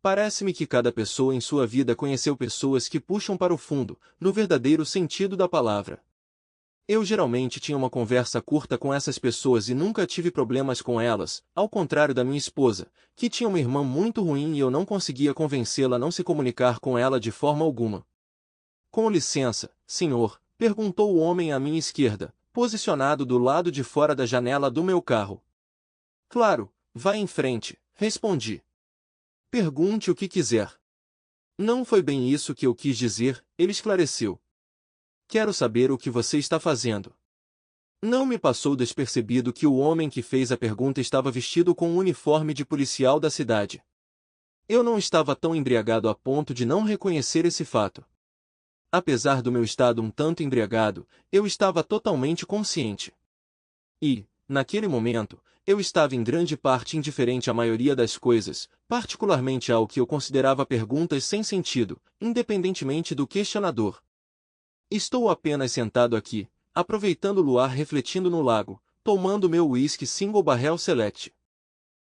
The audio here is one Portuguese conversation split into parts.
Parece-me que cada pessoa em sua vida conheceu pessoas que puxam para o fundo, no verdadeiro sentido da palavra. Eu geralmente tinha uma conversa curta com essas pessoas e nunca tive problemas com elas, ao contrário da minha esposa, que tinha uma irmã muito ruim e eu não conseguia convencê-la a não se comunicar com ela de forma alguma. Com licença, senhor, perguntou o homem à minha esquerda, posicionado do lado de fora da janela do meu carro. Claro, vá em frente, respondi. Pergunte o que quiser. Não foi bem isso que eu quis dizer, ele esclareceu. Quero saber o que você está fazendo. Não me passou despercebido que o homem que fez a pergunta estava vestido com um uniforme de policial da cidade. Eu não estava tão embriagado a ponto de não reconhecer esse fato. Apesar do meu estado um tanto embriagado, eu estava totalmente consciente. E, naquele momento, eu estava em grande parte indiferente à maioria das coisas, particularmente ao que eu considerava perguntas sem sentido, independentemente do questionador. Estou apenas sentado aqui, aproveitando o luar refletindo no lago, tomando meu whisky Single Barrel Select.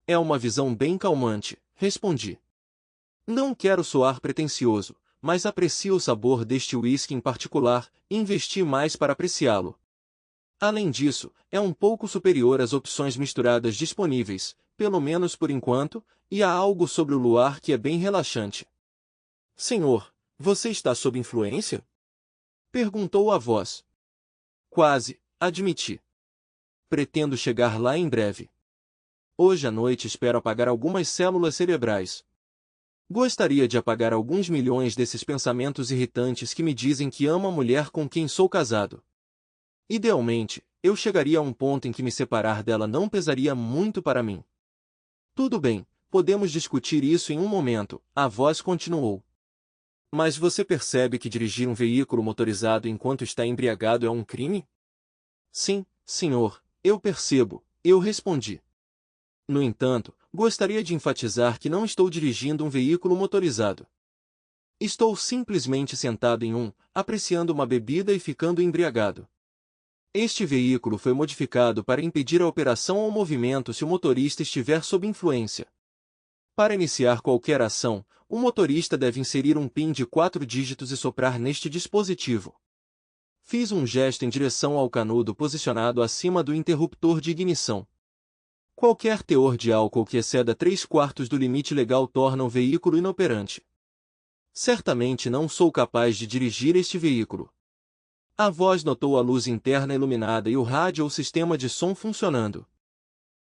É uma visão bem calmante, respondi. Não quero soar pretensioso, mas aprecio o sabor deste whisky em particular, e investi mais para apreciá-lo. Além disso, é um pouco superior às opções misturadas disponíveis, pelo menos por enquanto, e há algo sobre o luar que é bem relaxante. Senhor, você está sob influência? Perguntou a voz. Quase, admiti. Pretendo chegar lá em breve. Hoje à noite espero apagar algumas células cerebrais. Gostaria de apagar alguns milhões desses pensamentos irritantes que me dizem que amo a mulher com quem sou casado. Idealmente, eu chegaria a um ponto em que me separar dela não pesaria muito para mim. Tudo bem, podemos discutir isso em um momento, a voz continuou. Mas você percebe que dirigir um veículo motorizado enquanto está embriagado é um crime? Sim, senhor, eu percebo, eu respondi. No entanto, gostaria de enfatizar que não estou dirigindo um veículo motorizado. Estou simplesmente sentado em um, apreciando uma bebida e ficando embriagado. Este veículo foi modificado para impedir a operação ou movimento se o motorista estiver sob influência. Para iniciar qualquer ação, o motorista deve inserir um PIN de 4 dígitos e soprar neste dispositivo. Fiz um gesto em direção ao canudo posicionado acima do interruptor de ignição. Qualquer teor de álcool que exceda 3/4 do limite legal torna o veículo inoperante. Certamente não sou capaz de dirigir este veículo. A voz notou a luz interna iluminada e o rádio ou sistema de som funcionando.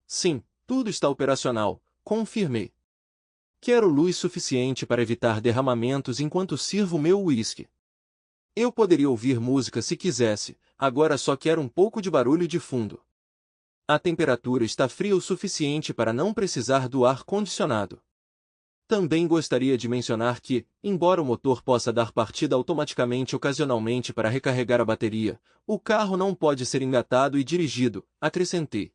Sim, tudo está operacional, confirmei. Quero luz suficiente para evitar derramamentos enquanto sirvo meu uísque. Eu poderia ouvir música se quisesse, agora só quero um pouco de barulho de fundo. A temperatura está fria o suficiente para não precisar do ar-condicionado. Também gostaria de mencionar que, embora o motor possa dar partida automaticamente ocasionalmente para recarregar a bateria, o carro não pode ser engatado e dirigido, acrescentei.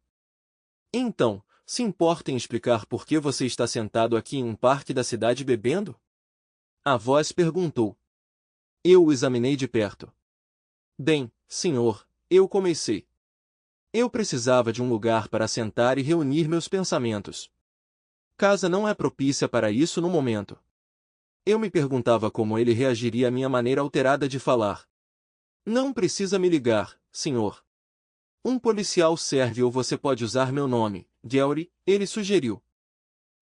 Então, se importa em explicar por que você está sentado aqui em um parque da cidade bebendo? A voz perguntou. Eu o examinei de perto. Bem, senhor, eu comecei. Eu precisava de um lugar para sentar e reunir meus pensamentos. Casa não é propícia para isso no momento. Eu me perguntava como ele reagiria à minha maneira alterada de falar. Não precisa me ligar, senhor. Um policial serve ou você pode usar meu nome, Gary, ele sugeriu.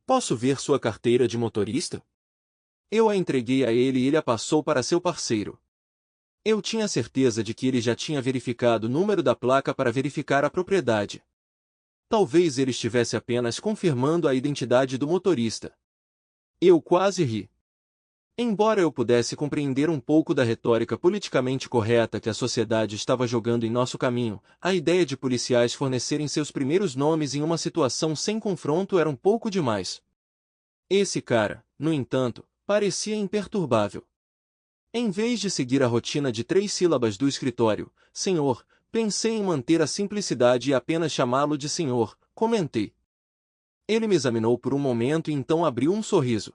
Posso ver sua carteira de motorista? Eu a entreguei a ele e ele a passou para seu parceiro. Eu tinha certeza de que ele já tinha verificado o número da placa para verificar a propriedade. Talvez ele estivesse apenas confirmando a identidade do motorista. Eu quase ri. Embora eu pudesse compreender um pouco da retórica politicamente correta que a sociedade estava jogando em nosso caminho, a ideia de policiais fornecerem seus primeiros nomes em uma situação sem confronto era um pouco demais. Esse cara, no entanto, parecia imperturbável. Em vez de seguir a rotina de 3 sílabas do escritório, senhor, pensei em manter a simplicidade e apenas chamá-lo de senhor, comentei. Ele me examinou por um momento e então abriu um sorriso.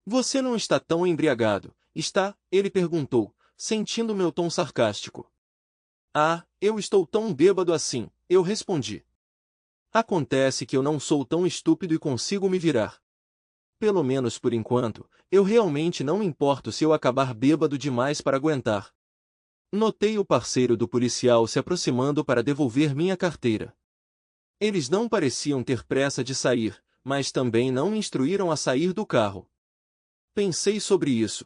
Você não está tão embriagado, está? Ele perguntou, sentindo meu tom sarcástico. Ah, eu estou tão bêbado assim, eu respondi. Acontece que eu não sou tão estúpido e consigo me virar. Pelo menos por enquanto, eu realmente não me importo se eu acabar bêbado demais para aguentar. Notei o parceiro do policial se aproximando para devolver minha carteira. Eles não pareciam ter pressa de sair, mas também não me instruíram a sair do carro. Pensei sobre isso.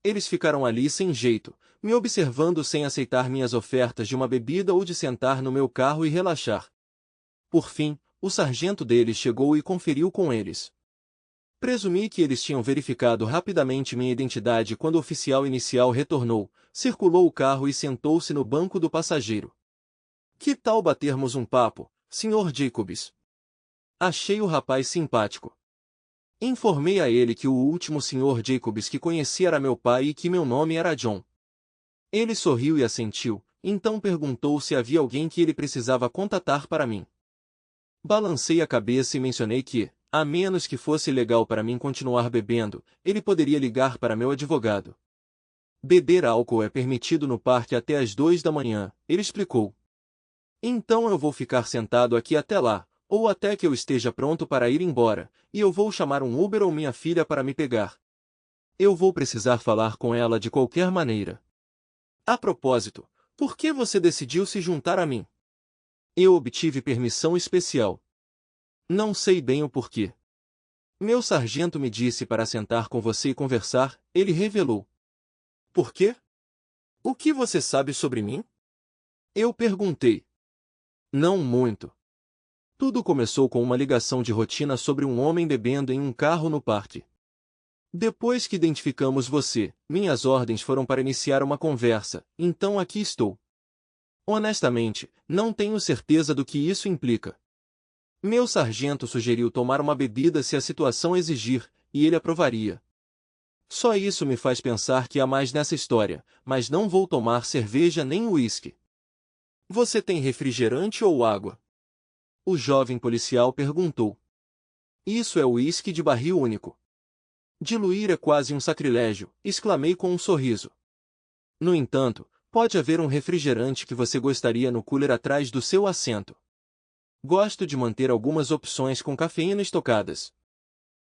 Eles ficaram ali sem jeito, me observando sem aceitar minhas ofertas de uma bebida ou de sentar no meu carro e relaxar. Por fim, o sargento deles chegou e conferiu com eles. Presumi que eles tinham verificado rapidamente minha identidade quando o oficial inicial retornou, circulou o carro e sentou-se no banco do passageiro. Que tal batermos um papo, Sr. Jacobs? Achei o rapaz simpático. Informei a ele que o último Sr. Jacobs que conheci era meu pai e que meu nome era John. Ele sorriu e assentiu, então perguntou se havia alguém que ele precisava contatar para mim. Balancei a cabeça e mencionei que, a menos que fosse legal para mim continuar bebendo, ele poderia ligar para meu advogado. Beber álcool é permitido no parque até às 2 da manhã, ele explicou. Então eu vou ficar sentado aqui até lá, ou até que eu esteja pronto para ir embora, e eu vou chamar um Uber ou minha filha para me pegar. Eu vou precisar falar com ela de qualquer maneira. A propósito, por que você decidiu se juntar a mim? Eu obtive permissão especial. Não sei bem o porquê. Meu sargento me disse para sentar com você e conversar, ele revelou. Por quê? O que você sabe sobre mim? Eu perguntei. Não muito. Tudo começou com uma ligação de rotina sobre um homem bebendo em um carro no parque. Depois que identificamos você, minhas ordens foram para iniciar uma conversa, então aqui estou. Honestamente, não tenho certeza do que isso implica. Meu sargento sugeriu tomar uma bebida se a situação exigir, e ele aprovaria. Só isso me faz pensar que há mais nessa história, mas não vou tomar cerveja nem uísque. Você tem refrigerante ou água? O jovem policial perguntou. Isso é uísque de barril único. Diluir é quase um sacrilégio, exclamei com um sorriso. No entanto, pode haver um refrigerante que você gostaria no cooler atrás do seu assento. Gosto de manter algumas opções com cafeína estocadas.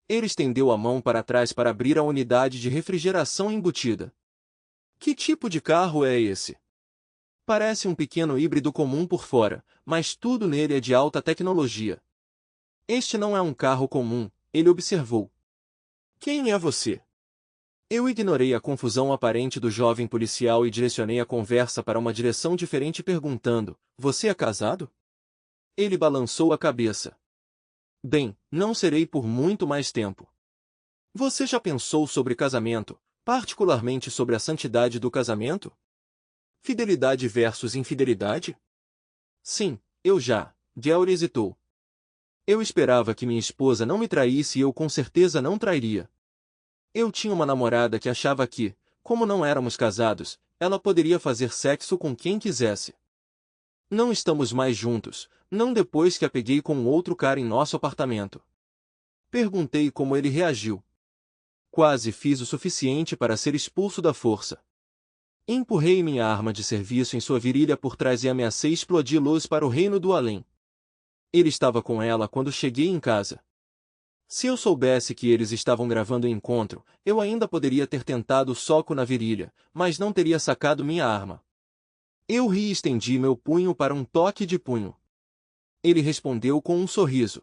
Ele estendeu a mão para trás para abrir a unidade de refrigeração embutida. Que tipo de carro é esse? Parece um pequeno híbrido comum por fora, mas tudo nele é de alta tecnologia. Este não é um carro comum, ele observou. Quem é você? Eu ignorei a confusão aparente do jovem policial e direcionei a conversa para uma direção diferente perguntando, você é casado? Ele balançou a cabeça. Bem, não serei por muito mais tempo. Você já pensou sobre casamento, particularmente sobre a santidade do casamento? Fidelidade versus infidelidade? Sim, eu já. Diel hesitou. Eu esperava que minha esposa não me traísse e eu com certeza não trairia. Eu tinha uma namorada que achava que, como não éramos casados, ela poderia fazer sexo com quem quisesse. Não estamos mais juntos, não depois que a peguei com um outro cara em nosso apartamento. Perguntei como ele reagiu. Quase fiz o suficiente para ser expulso da força. Empurrei minha arma de serviço em sua virilha por trás e ameacei explodi-los para o reino do além. Ele estava com ela quando cheguei em casa. Se eu soubesse que eles estavam gravando o encontro, eu ainda poderia ter tentado o soco na virilha, mas não teria sacado minha arma. Eu ri e estendi meu punho para um toque de punho. Ele respondeu com um sorriso.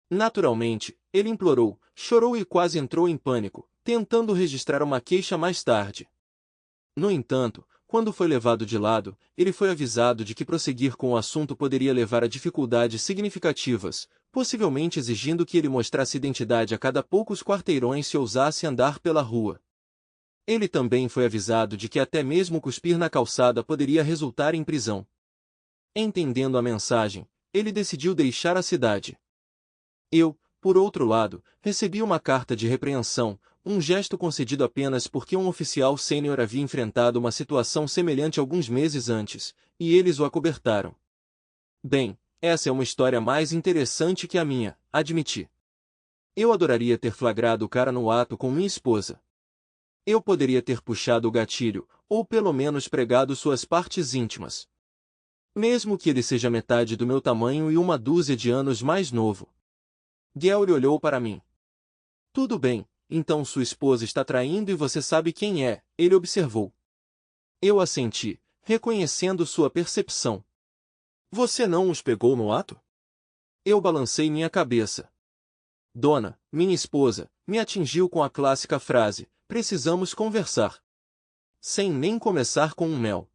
Naturalmente, ele implorou, chorou e quase entrou em pânico, tentando registrar uma queixa mais tarde. No entanto, quando foi levado de lado, ele foi avisado de que prosseguir com o assunto poderia levar a dificuldades significativas, possivelmente exigindo que ele mostrasse identidade a cada poucos quarteirões se ousasse andar pela rua. Ele também foi avisado de que até mesmo cuspir na calçada poderia resultar em prisão. Entendendo a mensagem, ele decidiu deixar a cidade. Eu, por outro lado, recebi uma carta de repreensão, um gesto concedido apenas porque um oficial sênior havia enfrentado uma situação semelhante alguns meses antes, e eles o acobertaram. Bem, essa é uma história mais interessante que a minha, admiti. Eu adoraria ter flagrado o cara no ato com minha esposa. Eu poderia ter puxado o gatilho, ou pelo menos pregado suas partes íntimas. Mesmo que ele seja metade do meu tamanho e uma dúzia de anos mais novo. Gary olhou para mim. Tudo bem, então sua esposa está traindo e você sabe quem é, ele observou. Eu assenti, reconhecendo sua percepção. Você não os pegou no ato? Eu balancei minha cabeça. Dona, minha esposa, me atingiu com a clássica frase, precisamos conversar. Sem nem começar com um mel.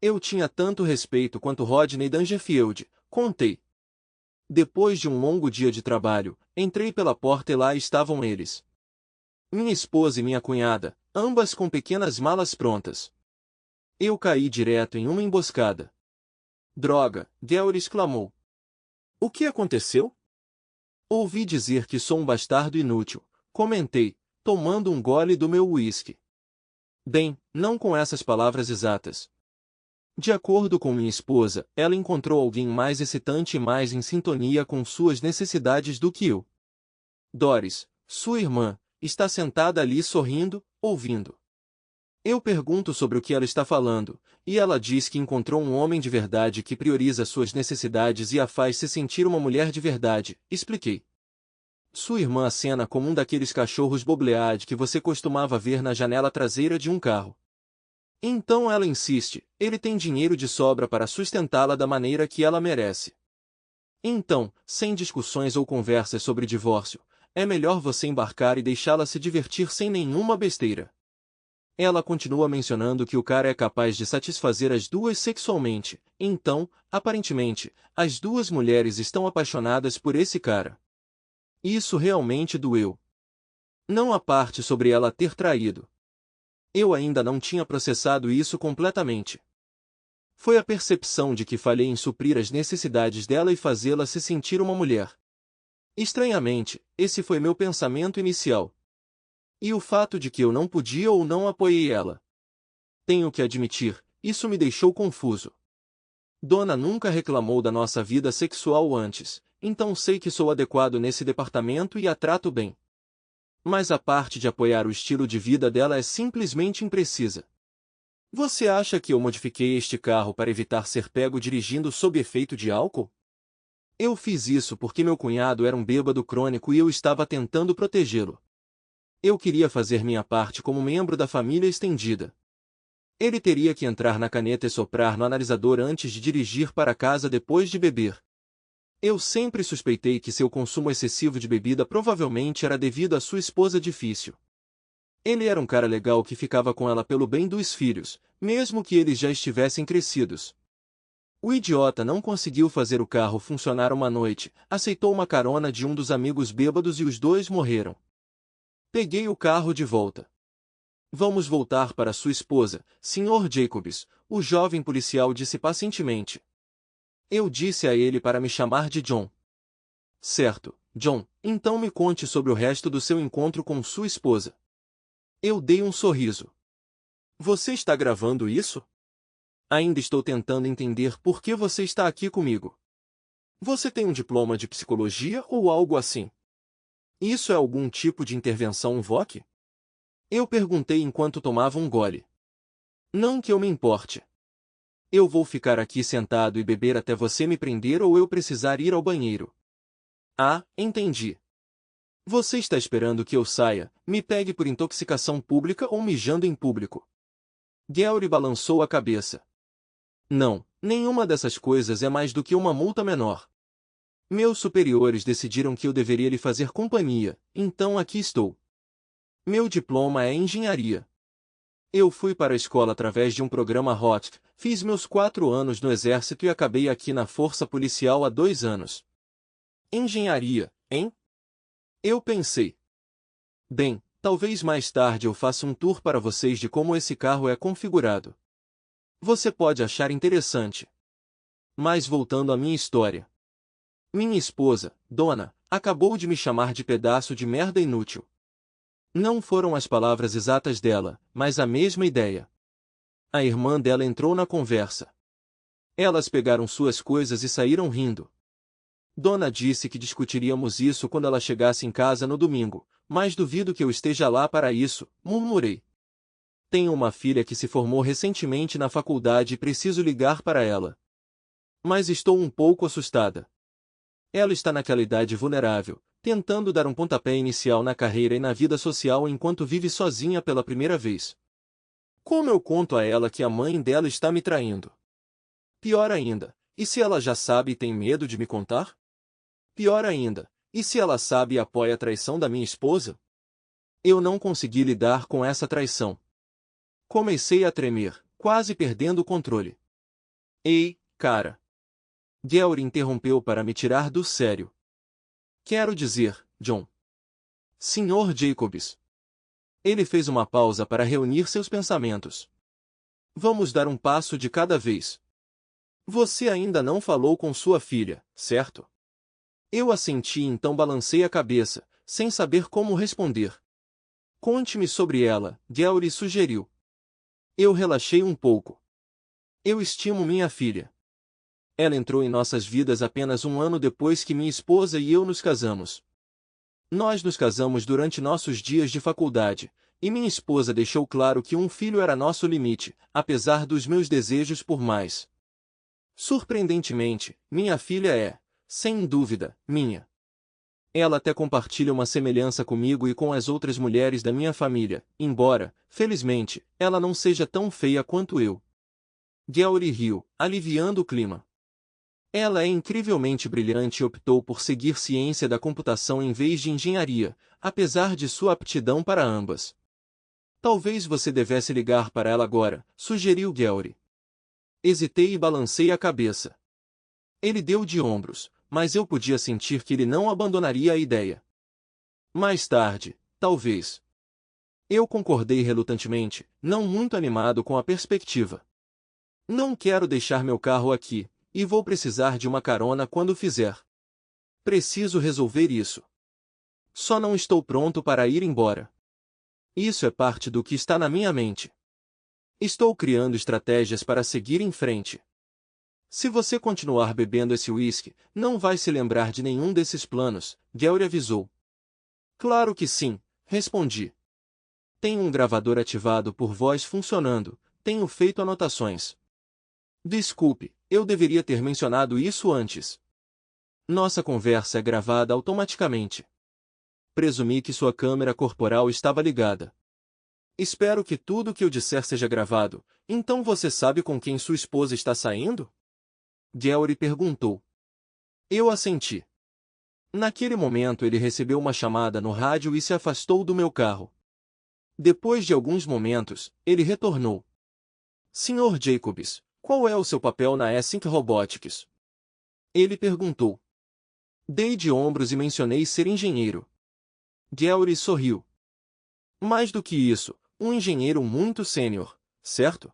Eu tinha tanto respeito quanto Rodney Dangerfield, contei. Depois de um longo dia de trabalho, entrei pela porta e lá estavam eles. Minha esposa e minha cunhada, ambas com pequenas malas prontas. Eu caí direto em uma emboscada. Droga, Gary exclamou. O que aconteceu? Ouvi dizer que sou um bastardo inútil, comentei, tomando um gole do meu uísque. Bem, não com essas palavras exatas. De acordo com minha esposa, ela encontrou alguém mais excitante e mais em sintonia com suas necessidades do que eu. Doris, sua irmã, está sentada ali sorrindo, ouvindo. Eu pergunto sobre o que ela está falando, e ela diz que encontrou um homem de verdade que prioriza suas necessidades e a faz se sentir uma mulher de verdade, expliquei. Sua irmã acena como um daqueles cachorros bobleade que você costumava ver na janela traseira de um carro. Então ela insiste, ele tem dinheiro de sobra para sustentá-la da maneira que ela merece. Então, sem discussões ou conversas sobre divórcio, é melhor você embarcar e deixá-la se divertir sem nenhuma besteira. Ela continua mencionando que o cara é capaz de satisfazer as duas sexualmente, então, aparentemente, as duas mulheres estão apaixonadas por esse cara. Isso realmente doeu. Não a parte sobre ela ter traído. Eu ainda não tinha processado isso completamente. Foi a percepção de que falhei em suprir as necessidades dela e fazê-la se sentir uma mulher. Estranhamente, esse foi meu pensamento inicial. E o fato de que eu não podia ou não apoiei ela. Tenho que admitir, isso me deixou confuso. Dona nunca reclamou da nossa vida sexual antes, então sei que sou adequado nesse departamento e a trato bem. Mas a parte de apoiar o estilo de vida dela é simplesmente imprecisa. Você acha que eu modifiquei este carro para evitar ser pego dirigindo sob efeito de álcool? Eu fiz isso porque meu cunhado era um bêbado crônico e eu estava tentando protegê-lo. Eu queria fazer minha parte como membro da família estendida. Ele teria que entrar na caneta e soprar no analisador antes de dirigir para casa depois de beber. Eu sempre suspeitei que seu consumo excessivo de bebida provavelmente era devido à sua esposa difícil. Ele era um cara legal que ficava com ela pelo bem dos filhos, mesmo que eles já estivessem crescidos. O idiota não conseguiu fazer o carro funcionar uma noite, aceitou uma carona de um dos amigos bêbados e os dois morreram. Peguei o carro de volta. Vamos voltar para sua esposa, Sr. Jacobs, o jovem policial disse pacientemente. Eu disse a ele para me chamar de John. Certo, John, então me conte sobre o resto do seu encontro com sua esposa. Eu dei um sorriso. Você está gravando isso? Ainda estou tentando entender por que você está aqui comigo. Você tem um diploma de psicologia ou algo assim? Isso é algum tipo de intervenção VOC? Eu perguntei enquanto tomava um gole. Não que eu me importe. Eu vou ficar aqui sentado e beber até você me prender ou eu precisar ir ao banheiro. Ah, entendi. Você está esperando que eu saia, me pegue por intoxicação pública ou mijando em público. Gary balançou a cabeça. Não, nenhuma dessas coisas é mais do que uma multa menor. Meus superiores decidiram que eu deveria lhe fazer companhia, então aqui estou. Meu diploma é engenharia. Eu fui para a escola através de um programa HOT, fiz meus 4 anos no exército e acabei aqui na força policial há 2 anos. Engenharia, hein? Eu pensei. Bem, talvez mais tarde eu faça um tour para vocês de como esse carro é configurado. Você pode achar interessante. Mas voltando à minha história. Minha esposa, Dona, acabou de me chamar de pedaço de merda inútil. Não foram as palavras exatas dela, mas a mesma ideia. A irmã dela entrou na conversa. Elas pegaram suas coisas e saíram rindo. Dona disse que discutiríamos isso quando ela chegasse em casa no domingo, mas duvido que eu esteja lá para isso, murmurei. Tenho uma filha que se formou recentemente na faculdade e preciso ligar para ela. Mas estou um pouco assustada. Ela está naquela idade vulnerável, tentando dar um pontapé inicial na carreira e na vida social enquanto vive sozinha pela primeira vez. Como eu conto a ela que a mãe dela está me traindo? Pior ainda, e se ela já sabe e tem medo de me contar? Pior ainda, e se ela sabe e apoia a traição da minha esposa? Eu não consegui lidar com essa traição. Comecei a tremer, quase perdendo o controle. Ei, cara! Gary interrompeu para me tirar do sério. Quero dizer, John. Sr. Jacobs. Ele fez uma pausa para reunir seus pensamentos. Vamos dar um passo de cada vez. Você ainda não falou com sua filha, certo? Eu assenti e então balancei a cabeça, sem saber como responder. Conte-me sobre ela, Gary sugeriu. Eu relaxei um pouco. Eu estimo minha filha. Ela entrou em nossas vidas apenas um ano depois que minha esposa e eu nos casamos. Nós nos casamos durante nossos dias de faculdade, e minha esposa deixou claro que um filho era nosso limite, apesar dos meus desejos por mais. Surpreendentemente, minha filha é, sem dúvida, minha. Ela até compartilha uma semelhança comigo e com as outras mulheres da minha família, embora, felizmente, ela não seja tão feia quanto eu. Gary riu, aliviando o clima. Ela é incrivelmente brilhante e optou por seguir ciência da computação em vez de engenharia, apesar de sua aptidão para ambas. Talvez você devesse ligar para ela agora, sugeriu Gary. Hesitei e balancei a cabeça. Ele deu de ombros, mas eu podia sentir que ele não abandonaria a ideia. Mais tarde, talvez. Eu concordei relutantemente, não muito animado com a perspectiva. Não quero deixar meu carro aqui, e vou precisar de uma carona quando fizer. Preciso resolver isso. Só não estou pronto para ir embora. Isso é parte do que está na minha mente. Estou criando estratégias para seguir em frente. Se você continuar bebendo esse uísque, não vai se lembrar de nenhum desses planos, Gary avisou. Claro que sim, respondi. Tenho um gravador ativado por voz funcionando, tenho feito anotações. Desculpe, eu deveria ter mencionado isso antes. Nossa conversa é gravada automaticamente. Presumi que sua câmera corporal estava ligada. Espero que tudo o que eu disser seja gravado, então você sabe com quem sua esposa está saindo? Gary perguntou. Eu assenti. Naquele momento ele recebeu uma chamada no rádio e se afastou do meu carro. Depois de alguns momentos, ele retornou. Sr. Jacobs, qual é o seu papel na Async Robotics? Ele perguntou. Dei de ombros e mencionei ser engenheiro. Gary sorriu. Mais do que isso, um engenheiro muito sênior, certo?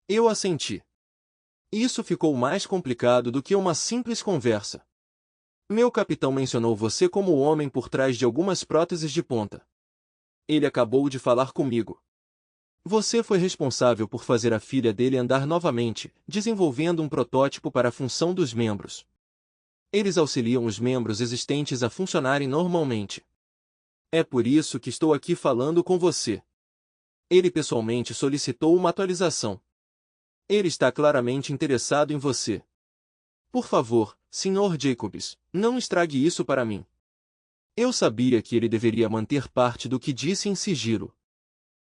Eu assenti. Isso ficou mais complicado do que uma simples conversa. Meu capitão mencionou você como o homem por trás de algumas próteses de ponta. Ele acabou de falar comigo. Você foi responsável por fazer a filha dele andar novamente, desenvolvendo um protótipo para a função dos membros. Eles auxiliam os membros existentes a funcionarem normalmente. É por isso que estou aqui falando com você. Ele pessoalmente solicitou uma atualização. Ele está claramente interessado em você. Por favor, Sr. Jacobs, não estrague isso para mim. Eu sabia que ele deveria manter parte do que disse em sigilo.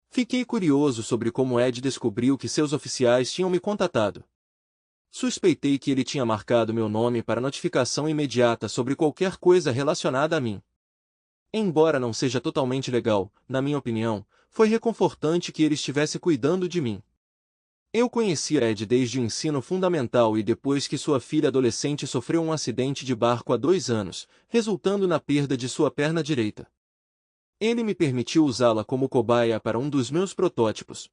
Fiquei curioso sobre como Ed descobriu que seus oficiais tinham me contatado. Suspeitei que ele tinha marcado meu nome para notificação imediata sobre qualquer coisa relacionada a mim. Embora não seja totalmente legal, na minha opinião, foi reconfortante que ele estivesse cuidando de mim. Eu conhecia Ed desde o ensino fundamental e depois que sua filha adolescente sofreu um acidente de barco há 2 anos, resultando na perda de sua perna direita. Ele me permitiu usá-la como cobaia para um dos meus protótipos.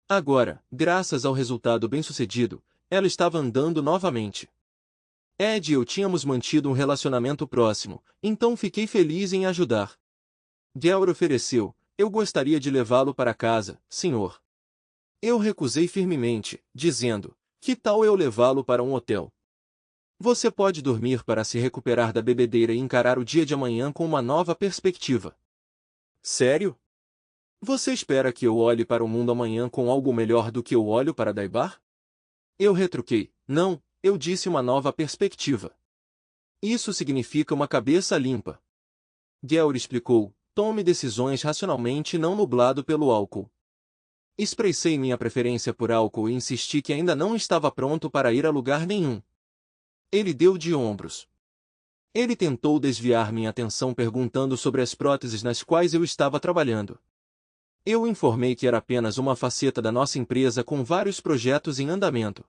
Agora, graças ao resultado bem-sucedido, ela estava andando novamente. Ed e eu tínhamos mantido um relacionamento próximo, então fiquei feliz em ajudar. Gary ofereceu, eu gostaria de levá-lo para casa, senhor. Eu recusei firmemente, dizendo, que tal eu levá-lo para um hotel? Você pode dormir para se recuperar da bebedeira e encarar o dia de amanhã com uma nova perspectiva. Sério? Você espera que eu olhe para o mundo amanhã com algo melhor do que eu olho para Daibar? Eu retruquei, não, eu disse uma nova perspectiva. Isso significa uma cabeça limpa. Gary explicou, tome decisões racionalmente e não nublado pelo álcool. Expressei minha preferência por álcool e insisti que ainda não estava pronto para ir a lugar nenhum. Ele deu de ombros. Ele tentou desviar minha atenção perguntando sobre as próteses nas quais eu estava trabalhando. Eu o informei que era apenas uma faceta da nossa empresa com vários projetos em andamento.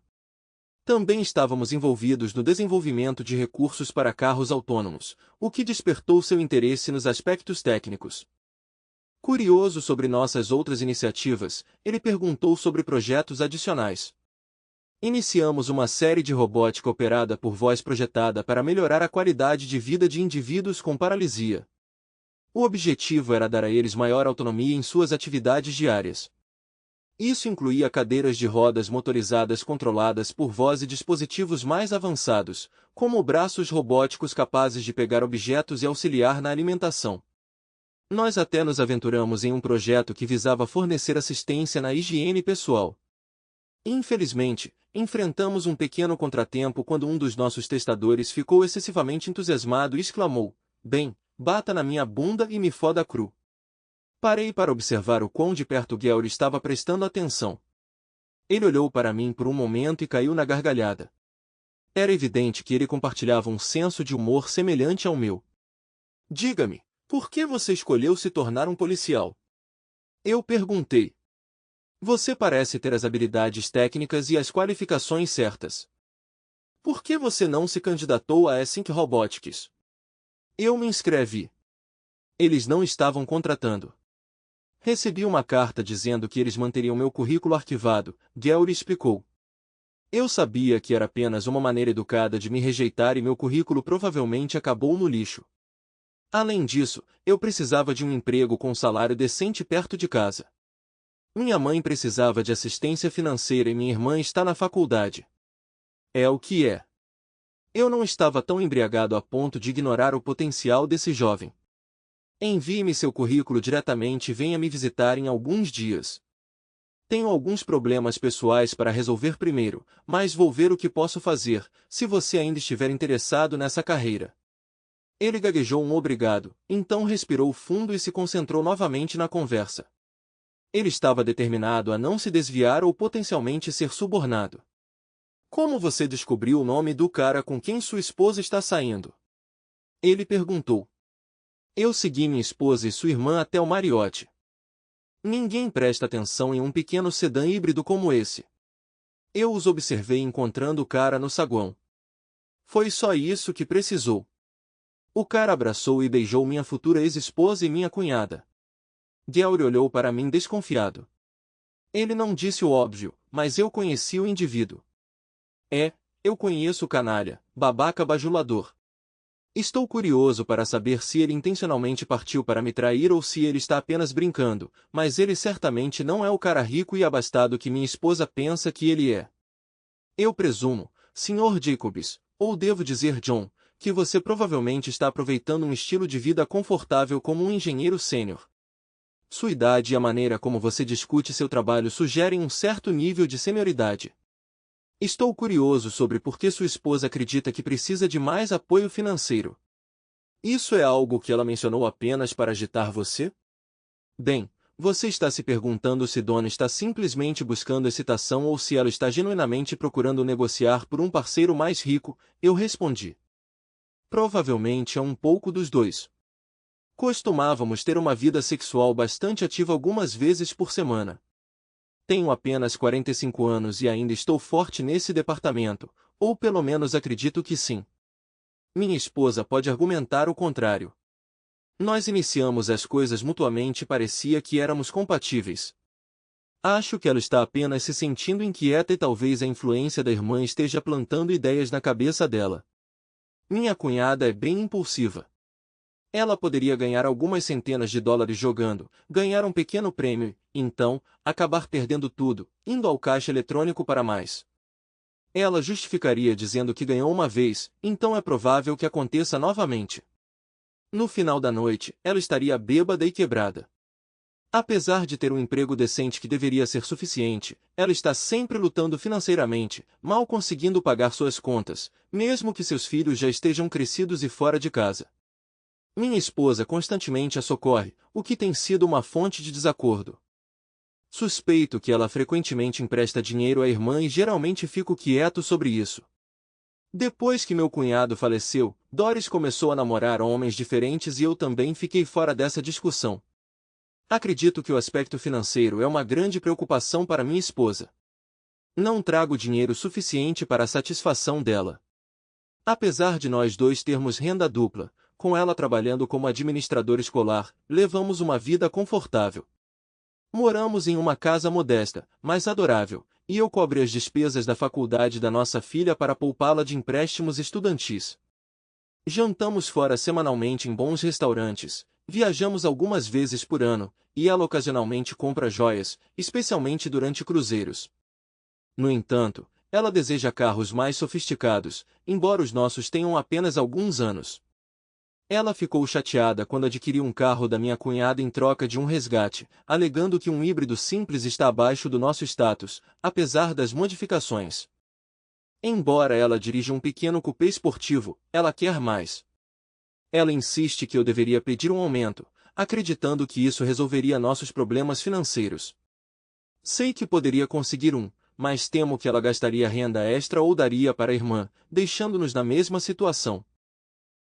Também estávamos envolvidos no desenvolvimento de recursos para carros autônomos, o que despertou seu interesse nos aspectos técnicos. Curioso sobre nossas outras iniciativas, ele perguntou sobre projetos adicionais. Iniciamos uma série de robótica operada por voz projetada para melhorar a qualidade de vida de indivíduos com paralisia. O objetivo era dar a eles maior autonomia em suas atividades diárias. Isso incluía cadeiras de rodas motorizadas controladas por voz e dispositivos mais avançados, como braços robóticos capazes de pegar objetos e auxiliar na alimentação. Nós até nos aventuramos em um projeto que visava fornecer assistência na higiene pessoal. Infelizmente, enfrentamos um pequeno contratempo quando um dos nossos testadores ficou excessivamente entusiasmado e exclamou: "Bem, bata na minha bunda e me foda cru." Parei para observar o quão de perto Gary estava prestando atenção. Ele olhou para mim por um momento e caiu na gargalhada. Era evidente que ele compartilhava um senso de humor semelhante ao meu. "Diga-me, por que você escolheu se tornar um policial?" Eu perguntei. "Você parece ter as habilidades técnicas e as qualificações certas. Por que você não se candidatou a Async Robotics?" Eu me inscrevi. Eles não estavam contratando. Recebi uma carta dizendo que eles manteriam meu currículo arquivado, Gary explicou. Eu sabia que era apenas uma maneira educada de me rejeitar e meu currículo provavelmente acabou no lixo. Além disso, eu precisava de um emprego com salário decente perto de casa. Minha mãe precisava de assistência financeira e minha irmã está na faculdade. É o que é. Eu não estava tão embriagado a ponto de ignorar o potencial desse jovem. Envie-me seu currículo diretamente e venha me visitar em alguns dias. Tenho alguns problemas pessoais para resolver primeiro, mas vou ver o que posso fazer, se você ainda estiver interessado nessa carreira. Ele gaguejou um obrigado, então respirou fundo e se concentrou novamente na conversa. Ele estava determinado a não se desviar ou potencialmente ser subornado. Como você descobriu o nome do cara com quem sua esposa está saindo? Ele perguntou. Eu segui minha esposa e sua irmã até o Marriott. Ninguém presta atenção em um pequeno sedã híbrido como esse. Eu os observei encontrando o cara no saguão. Foi só isso que precisou. O cara abraçou e beijou minha futura ex-esposa e minha cunhada. Gary olhou para mim desconfiado. Ele não disse o óbvio, mas eu conheci o indivíduo. Eu conheço o canalha, babaca bajulador. Estou curioso para saber se ele intencionalmente partiu para me trair ou se ele está apenas brincando, mas ele certamente não é o cara rico e abastado que minha esposa pensa que ele é. Eu presumo, Sr. Jacobs, ou devo dizer John, que você provavelmente está aproveitando um estilo de vida confortável como um engenheiro sênior. Sua idade e a maneira como você discute seu trabalho sugerem um certo nível de senioridade. Estou curioso sobre por que sua esposa acredita que precisa de mais apoio financeiro. Isso é algo que ela mencionou apenas para agitar você? Bem, você está se perguntando se Donna está simplesmente buscando excitação ou se ela está genuinamente procurando negociar por um parceiro mais rico, eu respondi. Provavelmente é um pouco dos dois. Costumávamos ter uma vida sexual bastante ativa algumas vezes por semana. Tenho apenas 45 anos e ainda estou forte nesse departamento, ou pelo menos acredito que sim. Minha esposa pode argumentar o contrário. Nós iniciamos as coisas mutuamente e parecia que éramos compatíveis. Acho que ela está apenas se sentindo inquieta e talvez a influência da irmã esteja plantando ideias na cabeça dela. Minha cunhada é bem impulsiva. Ela poderia ganhar algumas centenas de dólares jogando, ganhar um pequeno prêmio, então, acabar perdendo tudo, indo ao caixa eletrônico para mais. Ela justificaria dizendo que ganhou uma vez, então é provável que aconteça novamente. No final da noite, ela estaria bêbada e quebrada. Apesar de ter um emprego decente que deveria ser suficiente, ela está sempre lutando financeiramente, mal conseguindo pagar suas contas, mesmo que seus filhos já estejam crescidos e fora de casa. Minha esposa constantemente a socorre, o que tem sido uma fonte de desacordo. Suspeito que ela frequentemente empresta dinheiro à irmã e geralmente fico quieto sobre isso. Depois que meu cunhado faleceu, Doris começou a namorar homens diferentes e eu também fiquei fora dessa discussão. Acredito que o aspecto financeiro é uma grande preocupação para minha esposa. Não trago dinheiro suficiente para a satisfação dela. Apesar de nós dois termos renda dupla, com ela trabalhando como administradora escolar, levamos uma vida confortável. Moramos em uma casa modesta, mas adorável, e eu cobro as despesas da faculdade da nossa filha para poupá-la de empréstimos estudantis. Jantamos fora semanalmente em bons restaurantes, viajamos algumas vezes por ano, e ela ocasionalmente compra joias, especialmente durante cruzeiros. No entanto, ela deseja carros mais sofisticados, embora os nossos tenham apenas alguns anos. Ela ficou chateada quando adquiriu um carro da minha cunhada em troca de um resgate, alegando que um híbrido simples está abaixo do nosso status, apesar das modificações. Embora ela dirija um pequeno coupé esportivo, ela quer mais. Ela insiste que eu deveria pedir um aumento, acreditando que isso resolveria nossos problemas financeiros. Sei que poderia conseguir um, mas temo que ela gastaria renda extra ou daria para a irmã, deixando-nos na mesma situação.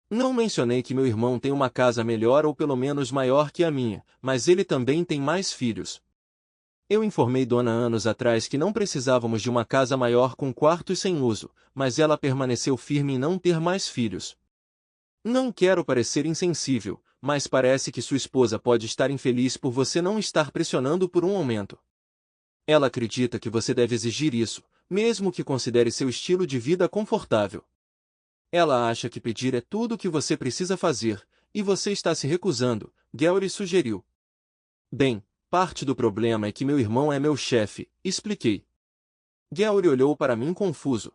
Não mencionei que meu irmão tem uma casa melhor ou pelo menos maior que a minha, mas ele também tem mais filhos. Eu informei Dona anos atrás que não precisávamos de uma casa maior com quartos sem uso, mas ela permaneceu firme em não ter mais filhos. Não quero parecer insensível, mas parece que sua esposa pode estar infeliz por você não estar pressionando por um aumento. Ela acredita que você deve exigir isso, mesmo que considere seu estilo de vida confortável. Ela acha que pedir é tudo o que você precisa fazer, e você está se recusando, Gary sugeriu. Bem, parte do problema é que meu irmão é meu chefe, expliquei. Gary olhou para mim confuso.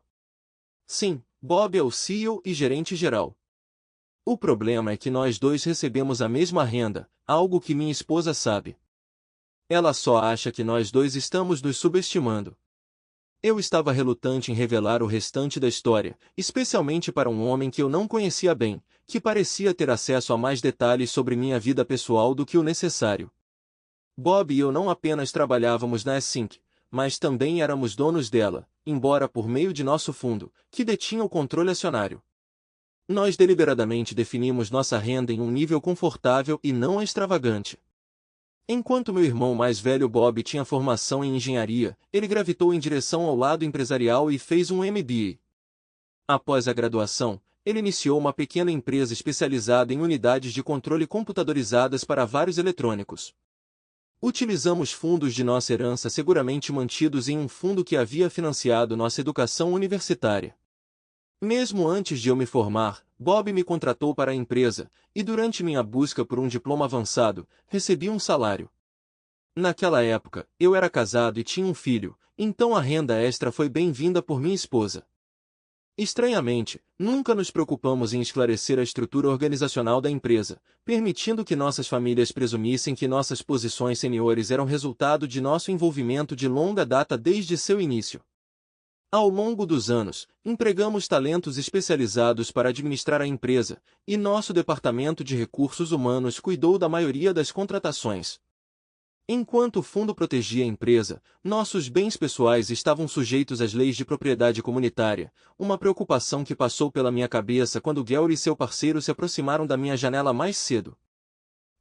Sim, Bob é o CEO e gerente geral. O problema é que nós dois recebemos a mesma renda, algo que minha esposa sabe. Ela só acha que nós dois estamos nos subestimando. Eu estava relutante em revelar o restante da história, especialmente para um homem que eu não conhecia bem, que parecia ter acesso a mais detalhes sobre minha vida pessoal do que o necessário. Bob e eu não apenas trabalhávamos na Sync, mas também éramos donos dela, embora por meio de nosso fundo, que detinha o controle acionário. Nós deliberadamente definimos nossa renda em um nível confortável e não extravagante. Enquanto meu irmão mais velho Bob tinha formação em engenharia, ele gravitou em direção ao lado empresarial e fez um MBA. Após a graduação, ele iniciou uma pequena empresa especializada em unidades de controle computadorizadas para vários eletrônicos. Utilizamos fundos de nossa herança seguramente mantidos em um fundo que havia financiado nossa educação universitária. Mesmo antes de eu me formar, Bob me contratou para a empresa, e durante minha busca por um diploma avançado, recebi um salário. Naquela época, eu era casado e tinha um filho, então a renda extra foi bem-vinda por minha esposa. Estranhamente, nunca nos preocupamos em esclarecer a estrutura organizacional da empresa, permitindo que nossas famílias presumissem que nossas posições seniores eram resultado de nosso envolvimento de longa data desde seu início. Ao longo dos anos, empregamos talentos especializados para administrar a empresa, e nosso departamento de recursos humanos cuidou da maioria das contratações. Enquanto o fundo protegia a empresa, nossos bens pessoais estavam sujeitos às leis de propriedade comunitária, uma preocupação que passou pela minha cabeça quando Gary e seu parceiro se aproximaram da minha janela mais cedo.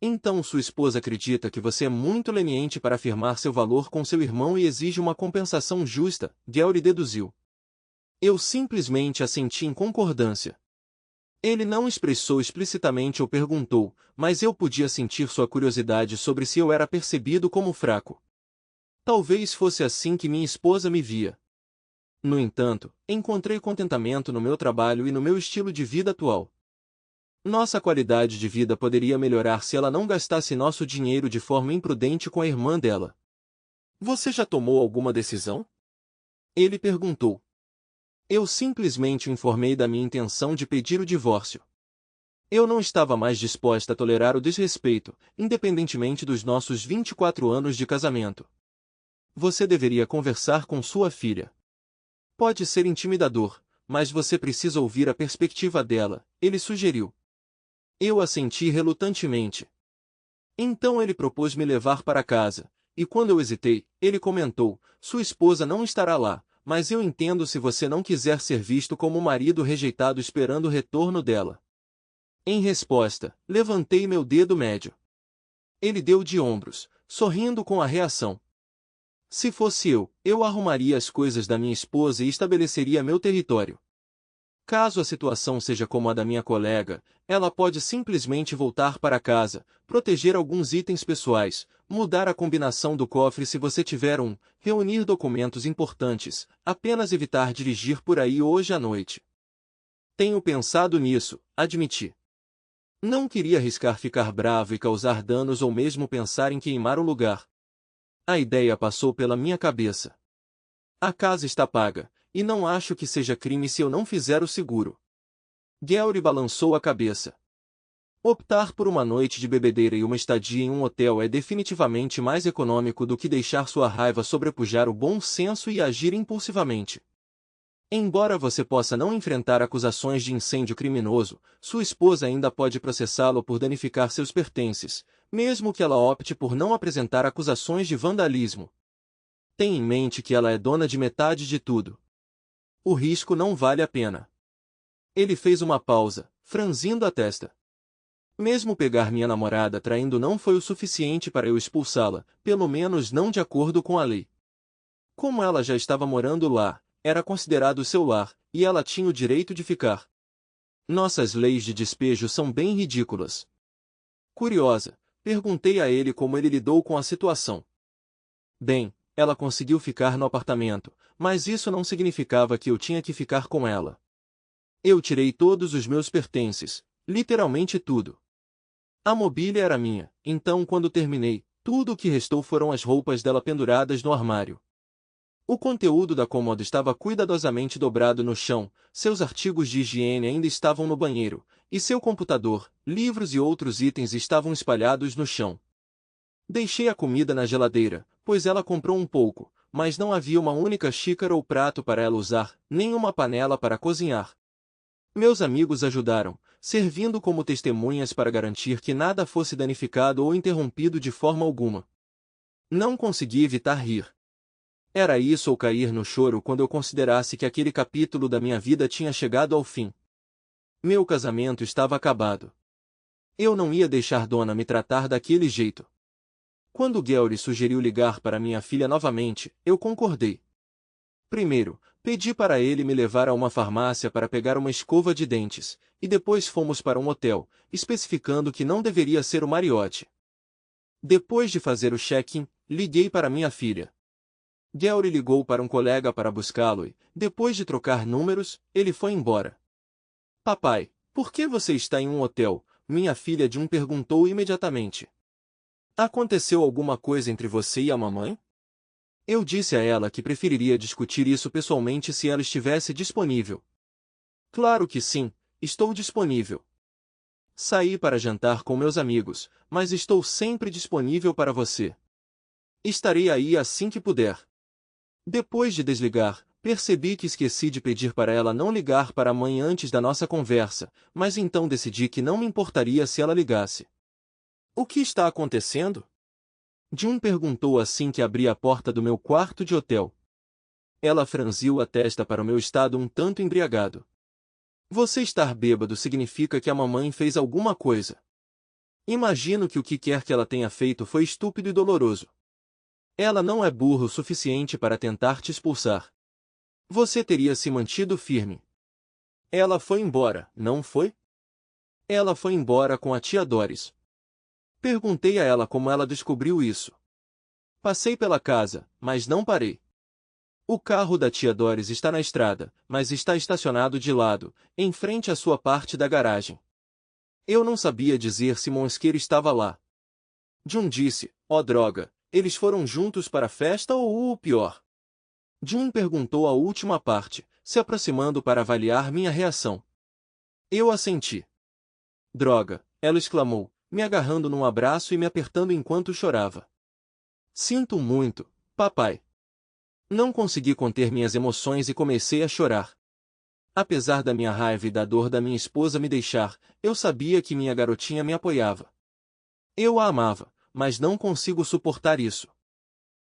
Então sua esposa acredita que você é muito leniente para afirmar seu valor com seu irmão e exige uma compensação justa, Gary deduziu. Eu simplesmente assenti em concordância. Ele não expressou explicitamente ou perguntou, mas eu podia sentir sua curiosidade sobre se eu era percebido como fraco. Talvez fosse assim que minha esposa me via. No entanto, encontrei contentamento no meu trabalho e no meu estilo de vida atual. Nossa qualidade de vida poderia melhorar se ela não gastasse nosso dinheiro de forma imprudente com a irmã dela. Você já tomou alguma decisão? Ele perguntou. Eu simplesmente o informei da minha intenção de pedir o divórcio. Eu não estava mais disposta a tolerar o desrespeito, independentemente dos nossos 24 anos de casamento. Você deveria conversar com sua filha. Pode ser intimidador, mas você precisa ouvir a perspectiva dela, ele sugeriu. Eu assenti relutantemente. Então ele propôs me levar para casa, e quando eu hesitei, ele comentou: sua esposa não estará lá, mas eu entendo se você não quiser ser visto como o marido rejeitado esperando o retorno dela. Em resposta, levantei meu dedo médio. Ele deu de ombros, sorrindo com a reação. Se fosse eu arrumaria as coisas da minha esposa e estabeleceria meu território. Caso a situação seja como a da minha colega, ela pode simplesmente voltar para casa, proteger alguns itens pessoais, mudar a combinação do cofre se você tiver um, reunir documentos importantes, apenas evitar dirigir por aí hoje à noite. Tenho pensado nisso, admiti. Não queria arriscar ficar bravo e causar danos ou mesmo pensar em queimar o lugar. A ideia passou pela minha cabeça. A casa está paga, e não acho que seja crime se eu não fizer o seguro. Gary balançou a cabeça. Optar por uma noite de bebedeira e uma estadia em um hotel é definitivamente mais econômico do que deixar sua raiva sobrepujar o bom senso e agir impulsivamente. Embora você possa não enfrentar acusações de incêndio criminoso, sua esposa ainda pode processá-lo por danificar seus pertences, mesmo que ela opte por não apresentar acusações de vandalismo. Tenha em mente que ela é dona de metade de tudo. O risco não vale a pena. Ele fez uma pausa, franzindo a testa. Mesmo pegar minha namorada traindo não foi o suficiente para eu expulsá-la, pelo menos não de acordo com a lei. Como ela já estava morando lá, era considerado seu lar, e ela tinha o direito de ficar. Nossas leis de despejo são bem ridículas. Curiosa, perguntei a ele como ele lidou com a situação. Bem, ela conseguiu ficar no apartamento, mas isso não significava que eu tinha que ficar com ela. Eu tirei todos os meus pertences, literalmente tudo. A mobília era minha, então quando terminei, tudo o que restou foram as roupas dela penduradas no armário. O conteúdo da cômoda estava cuidadosamente dobrado no chão, seus artigos de higiene ainda estavam no banheiro, e seu computador, livros e outros itens estavam espalhados no chão. Deixei a comida na geladeira, pois ela comprou um pouco, mas não havia uma única xícara ou prato para ela usar, nem uma panela para cozinhar. Meus amigos ajudaram, servindo como testemunhas para garantir que nada fosse danificado ou interrompido de forma alguma. Não consegui evitar rir. Era isso ou cair no choro quando eu considerasse que aquele capítulo da minha vida tinha chegado ao fim. Meu casamento estava acabado. Eu não ia deixar Dona me tratar daquele jeito. Quando Gary sugeriu ligar para minha filha novamente, eu concordei. Primeiro, pedi para ele me levar a uma farmácia para pegar uma escova de dentes, e depois fomos para um hotel, especificando que não deveria ser o Marriott. Depois de fazer o check-in, liguei para minha filha. Gary ligou para um colega para buscá-lo e, depois de trocar números, ele foi embora. Papai, por que você está em um hotel? Minha filha June perguntou imediatamente. Aconteceu alguma coisa entre você e a mamãe? Eu disse a ela que preferiria discutir isso pessoalmente se ela estivesse disponível. Claro que sim, estou disponível. Saí para jantar com meus amigos, mas estou sempre disponível para você. Estarei aí assim que puder. Depois de desligar, percebi que esqueci de pedir para ela não ligar para a mãe antes da nossa conversa, mas então decidi que não me importaria se ela ligasse. O que está acontecendo? June perguntou assim que abri a porta do meu quarto de hotel. Ela franziu a testa para o meu estado um tanto embriagado. Você estar bêbado significa que a mamãe fez alguma coisa. Imagino que o que quer que ela tenha feito foi estúpido e doloroso. Ela não é burro o suficiente para tentar te expulsar. Você teria se mantido firme. Ela foi embora, não foi? Ela foi embora com a tia Doris. Perguntei a ela como ela descobriu isso. Passei pela casa, mas não parei. O carro da tia Doris está na estrada, mas está estacionado de lado, em frente à sua parte da garagem. Eu não sabia dizer se Monsqueiro estava lá. June disse, ó droga, eles foram juntos para a festa ou o pior? June perguntou a última parte, se aproximando para avaliar minha reação. Eu assenti. Droga, ela exclamou, me agarrando num abraço e me apertando enquanto chorava. Sinto muito, papai. Não consegui conter minhas emoções e comecei a chorar. Apesar da minha raiva e da dor da minha esposa me deixar, eu sabia que minha garotinha me apoiava. Eu a amava, mas não consigo suportar isso.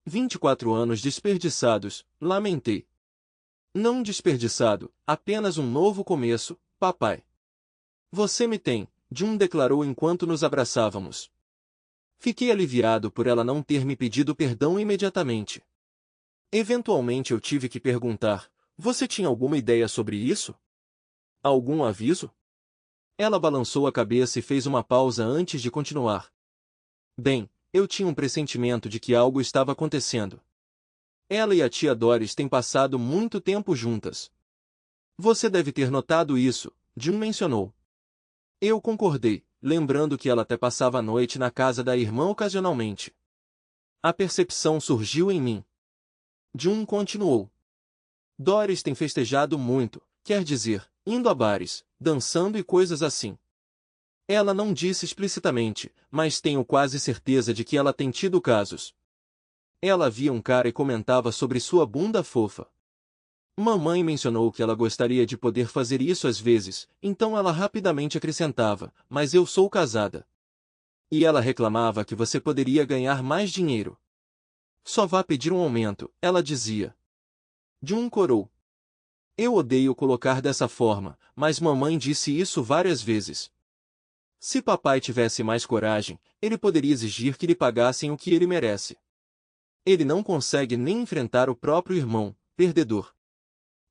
24 anos desperdiçados, lamentei. Não desperdiçado, apenas um novo começo, papai. Você me tem, Jun declarou enquanto nos abraçávamos. Fiquei aliviado por ela não ter me pedido perdão imediatamente. Eventualmente eu tive que perguntar, você tinha alguma ideia sobre isso? Algum aviso? Ela balançou a cabeça e fez uma pausa antes de continuar. Bem, eu tinha um pressentimento de que algo estava acontecendo. Ela e a tia Doris têm passado muito tempo juntas. Você deve ter notado isso, Jun mencionou. Eu concordei, lembrando que ela até passava a noite na casa da irmã ocasionalmente. A percepção surgiu em mim. Jun continuou. Doris tem festejado muito, quer dizer, indo a bares, dançando e coisas assim. Ela não disse explicitamente, mas tenho quase certeza de que ela tem tido casos. Ela via um cara e comentava sobre sua bunda fofa. Mamãe mencionou que ela gostaria de poder fazer isso às vezes, então ela rapidamente acrescentava, mas eu sou casada. E ela reclamava que você poderia ganhar mais dinheiro. Só vá pedir um aumento, ela dizia. Jun corou. Eu odeio colocar dessa forma, mas mamãe disse isso várias vezes. Se papai tivesse mais coragem, ele poderia exigir que lhe pagassem o que ele merece. Ele não consegue nem enfrentar o próprio irmão, perdedor.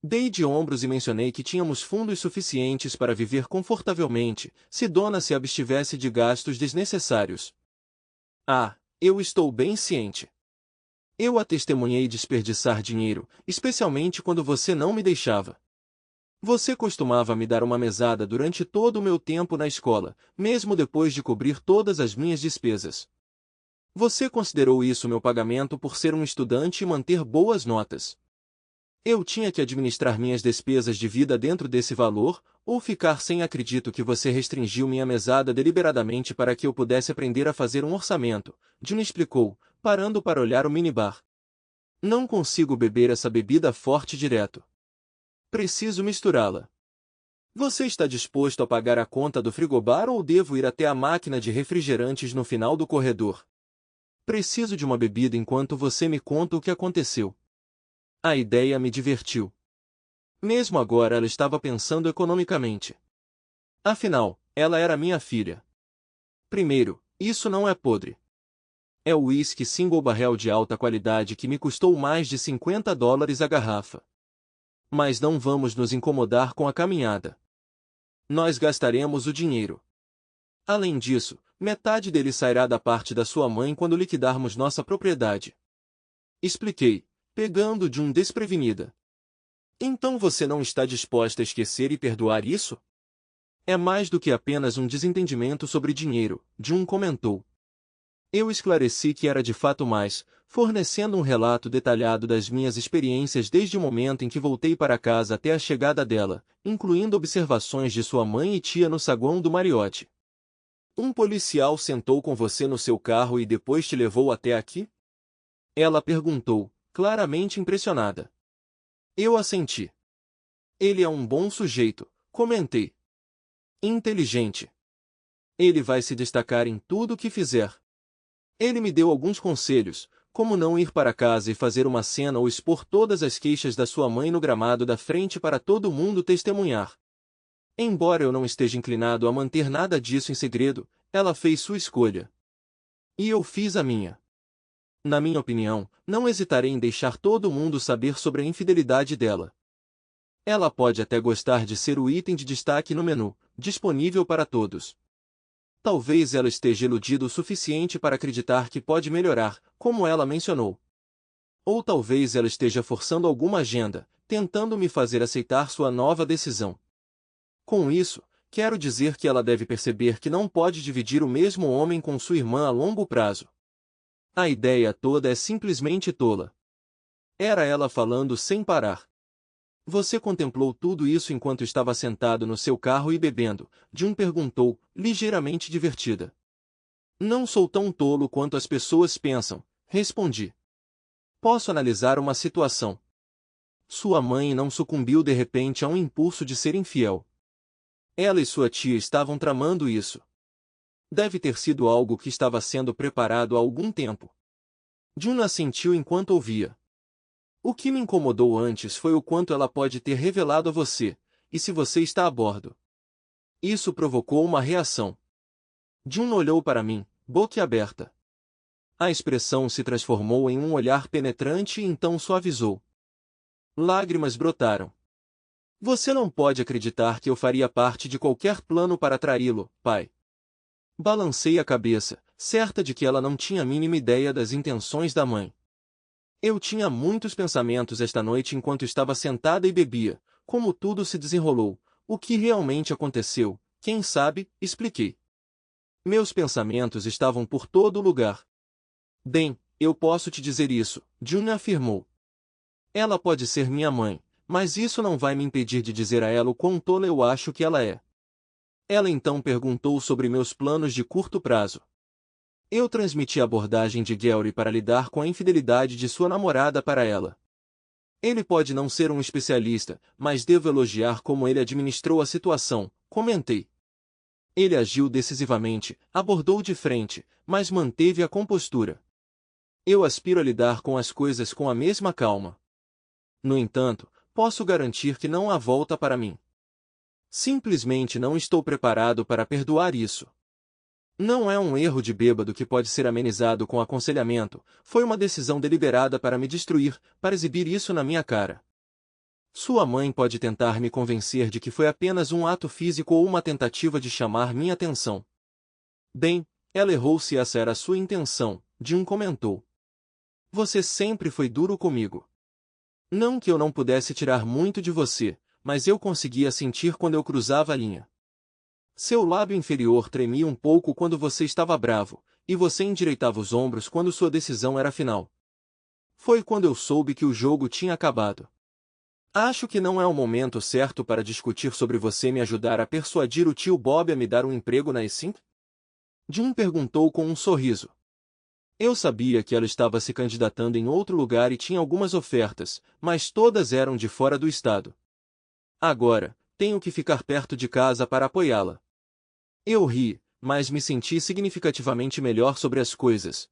Dei de ombros e mencionei que tínhamos fundos suficientes para viver confortavelmente, se Dona se abstivesse de gastos desnecessários. Ah, eu estou bem ciente. Eu a testemunhei desperdiçar dinheiro, especialmente quando você não me deixava. Você costumava me dar uma mesada durante todo o meu tempo na escola, mesmo depois de cobrir todas as minhas despesas. Você considerou isso meu pagamento por ser um estudante e manter boas notas. Eu tinha que administrar minhas despesas de vida dentro desse valor, ou ficar sem. Acredito que você restringiu minha mesada deliberadamente para que eu pudesse aprender a fazer um orçamento, Jun explicou, parando para olhar o minibar. Não consigo beber essa bebida forte direto. Preciso misturá-la. Você está disposto a pagar a conta do frigobar ou devo ir até a máquina de refrigerantes no final do corredor? Preciso de uma bebida enquanto você me conta o que aconteceu. A ideia me divertiu. Mesmo agora ela estava pensando economicamente. Afinal, ela era minha filha. Primeiro, isso não é podre. É o uísque single barrel de alta qualidade que me custou mais de $50 a garrafa. Mas não vamos nos incomodar com a caminhada. Nós gastaremos o dinheiro. Além disso, metade dele sairá da parte da sua mãe quando liquidarmos nossa propriedade. Expliquei, pegando de um desprevenida. Então você não está disposta a esquecer e perdoar isso? É mais do que apenas um desentendimento sobre dinheiro, Jun comentou. Eu esclareci que era de fato mais, fornecendo um relato detalhado das minhas experiências desde o momento em que voltei para casa até a chegada dela, incluindo observações de sua mãe e tia no saguão do Mariotti. Um policial sentou com você no seu carro e depois te levou até aqui? Ela perguntou, claramente impressionada. Eu assenti. Ele é um bom sujeito, comentei. Inteligente. Ele vai se destacar em tudo o que fizer. Ele me deu alguns conselhos, como não ir para casa e fazer uma cena ou expor todas as queixas da sua mãe no gramado da frente para todo mundo testemunhar. Embora eu não esteja inclinado a manter nada disso em segredo, ela fez sua escolha. E eu fiz a minha. Na minha opinião, não hesitarei em deixar todo mundo saber sobre a infidelidade dela. Ela pode até gostar de ser o item de destaque no menu, disponível para todos. Talvez ela esteja iludida o suficiente para acreditar que pode melhorar, como ela mencionou. Ou talvez ela esteja forçando alguma agenda, tentando me fazer aceitar sua nova decisão. Com isso, quero dizer que ela deve perceber que não pode dividir o mesmo homem com sua irmã a longo prazo. A ideia toda é simplesmente tola. Era ela falando sem parar. Você contemplou tudo isso enquanto estava sentado no seu carro e bebendo, Jun perguntou, ligeiramente divertida. Não sou tão tolo quanto as pessoas pensam, respondi. Posso analisar uma situação. Sua mãe não sucumbiu de repente a um impulso de ser infiel. Ela e sua tia estavam tramando isso. Deve ter sido algo que estava sendo preparado há algum tempo. Jun assentiu enquanto ouvia. O que me incomodou antes foi o quanto ela pode ter revelado a você, e se você está a bordo. Isso provocou uma reação. Jun olhou para mim, boquiaberta. A expressão se transformou em um olhar penetrante e então suavizou. Lágrimas brotaram. Você não pode acreditar que eu faria parte de qualquer plano para traí-lo, pai. Balancei a cabeça, certa de que ela não tinha a mínima ideia das intenções da mãe. Eu tinha muitos pensamentos esta noite enquanto estava sentada e bebia, como tudo se desenrolou, o que realmente aconteceu, quem sabe, expliquei. Meus pensamentos estavam por todo lugar. Bem, eu posso te dizer isso, June afirmou. Ela pode ser minha mãe, mas isso não vai me impedir de dizer a ela o quão tola eu acho que ela é. Ela então perguntou sobre meus planos de curto prazo. Eu transmiti a abordagem de Gary para lidar com a infidelidade de sua namorada para ela. Ele pode não ser um especialista, mas devo elogiar como ele administrou a situação, comentei. Ele agiu decisivamente, abordou de frente, mas manteve a compostura. Eu aspiro a lidar com as coisas com a mesma calma. No entanto, posso garantir que não há volta para mim. Simplesmente não estou preparado para perdoar isso. Não é um erro de bêbado que pode ser amenizado com aconselhamento, foi uma decisão deliberada para me destruir, para exibir isso na minha cara. Sua mãe pode tentar me convencer de que foi apenas um ato físico ou uma tentativa de chamar minha atenção. Bem, ela errou se essa era a sua intenção, Jun comentou. Você sempre foi duro comigo. Não que eu não pudesse tirar muito de você, mas eu conseguia sentir quando eu cruzava a linha. Seu lábio inferior tremia um pouco quando você estava bravo, e você endireitava os ombros quando sua decisão era final. Foi quando eu soube que o jogo tinha acabado. Acho que não é o momento certo para discutir sobre você me ajudar a persuadir o tio Bob a me dar um emprego na Essink? Jun perguntou com um sorriso. Eu sabia que ela estava se candidatando em outro lugar e tinha algumas ofertas, mas todas eram de fora do estado. Agora, tenho que ficar perto de casa para apoiá-la. Eu ri, mas me senti significativamente melhor sobre as coisas.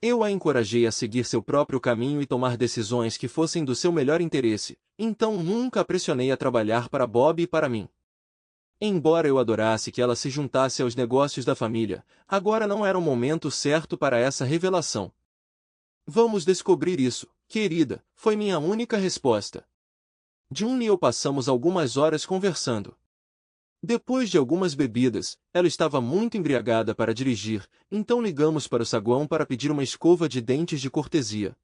Eu a encorajei a seguir seu próprio caminho e tomar decisões que fossem do seu melhor interesse, então nunca a pressionei a trabalhar para Bob e para mim. Embora eu adorasse que ela se juntasse aos negócios da família, agora não era o momento certo para essa revelação. Vamos descobrir isso, querida, foi minha única resposta. Jun e eu passamos algumas horas conversando. Depois de algumas bebidas, ela estava muito embriagada para dirigir, então ligamos para o saguão para pedir uma escova de dentes de cortesia.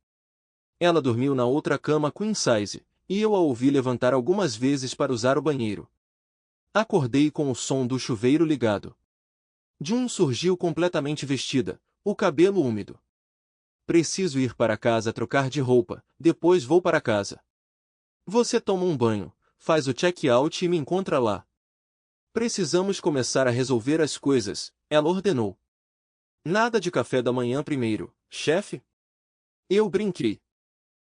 Ela dormiu na outra cama queen size, e eu a ouvi levantar algumas vezes para usar o banheiro. Acordei com o som do chuveiro ligado. Jun surgiu completamente vestida, o cabelo úmido. Preciso ir para casa trocar de roupa, depois vou para casa. Você toma um banho, faz o check-out e me encontra lá. Precisamos começar a resolver as coisas, ela ordenou. Nada de café da manhã primeiro, chefe? Eu brinquei.